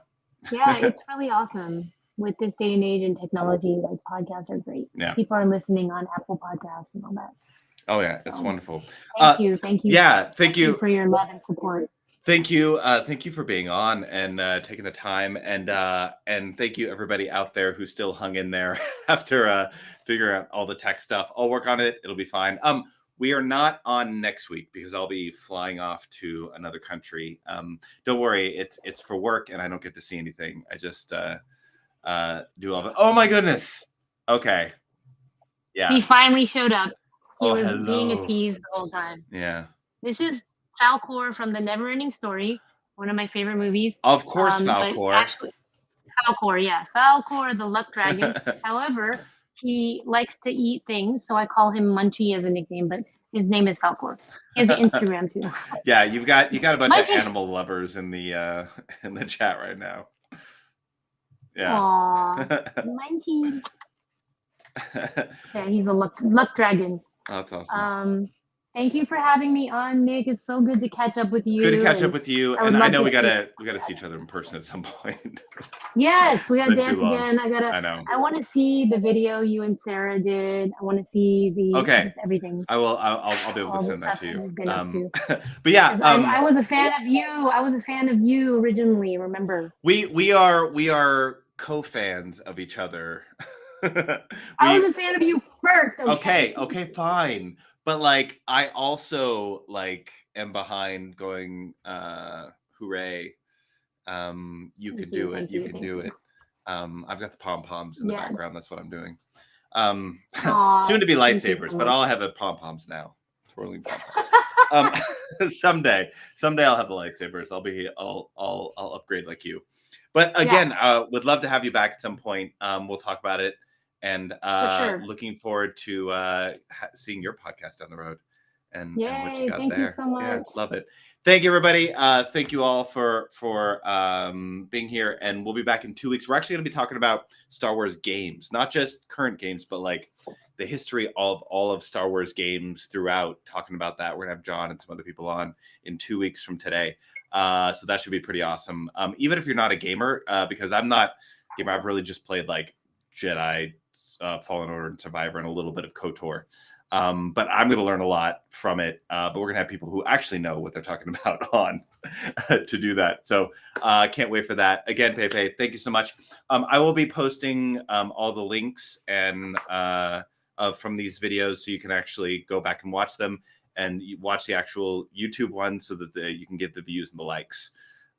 it's really awesome with this day and age and technology. Like podcasts are great. People are listening on Apple Podcasts and all that. Oh yeah, it's wonderful. Thank you thank you for your love and support. Thank you for being on and taking the time, and thank you everybody out there who still hung in there after figuring out all the tech stuff. I'll work on it. It'll be fine. We are not on next week because I'll be flying off to another country. Don't worry, it's for work and I don't get to see anything. I just do all the. Oh my goodness. Okay. Yeah. He finally showed up. He was hello. being a tease the whole time. Yeah. This is Falcor from The Neverending Story, one of my favorite movies. Of course, Falcor. Actually, Falcor, yeah. Falcor, the luck dragon. However, he likes to eat things, so I call him Munchie as a nickname, but his name is Falcor. He has an Instagram too. Yeah, you got a bunch of animal lovers in the chat right now. Yeah. Aww, Munchie. Yeah, he's a luck dragon. Oh, that's awesome. Thank you for having me on, Nick. It's so good to catch up with you. Good to catch up with you. And I know we gotta see each other in person at some point. Yes, we gotta dance again. I know. I want to see the video you and Sarah did. I want to see just everything. I'll be able to send that to you. You've been up to. But yeah, I was a fan of you. I was a fan of you originally. Remember? We are co-fans of each other. I was a fan of you first. Okay, fine. But like I also am behind going hooray. You can do it. You can do it. I've got the pom-poms in the background. That's what I'm doing. Soon to be lightsabers, but I'll have the pom-poms now. Twirling pom-poms. Someday I'll have the lightsabers. I'll upgrade like you. But again, would love to have you back at some point. We'll talk about it. And looking forward to seeing your podcast down the road and what you got thank there. You so much. Yeah, love it. Thank you, everybody. Thank you all for being here. And we'll be back in 2 weeks. We're actually going to be talking about Star Wars games, not just current games, but like the history of all of Star Wars games throughout. Talking about that, we're going to have John and some other people on in 2 weeks from today. So that should be pretty awesome. Even if you're not a gamer, because I'm not a gamer, I've really just played like Jedi, Fallen Order, and Survivor, and a little bit of KOTOR. But I'm going to learn a lot from it. But we're going to have people who actually know what they're talking about on to do that. So I can't wait for that. Again, PeiPei, thank you so much. I will be posting all the links and from these videos so you can actually go back and watch them and watch the actual YouTube one so that you can get the views and the likes.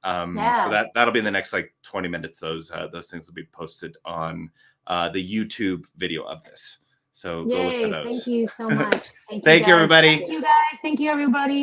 So that'll be in the next 20 minutes. Those things will be posted on the YouTube video of this. So go look for those. Thank you so much. Thank you, everybody. Thank you, guys. Thank you, everybody.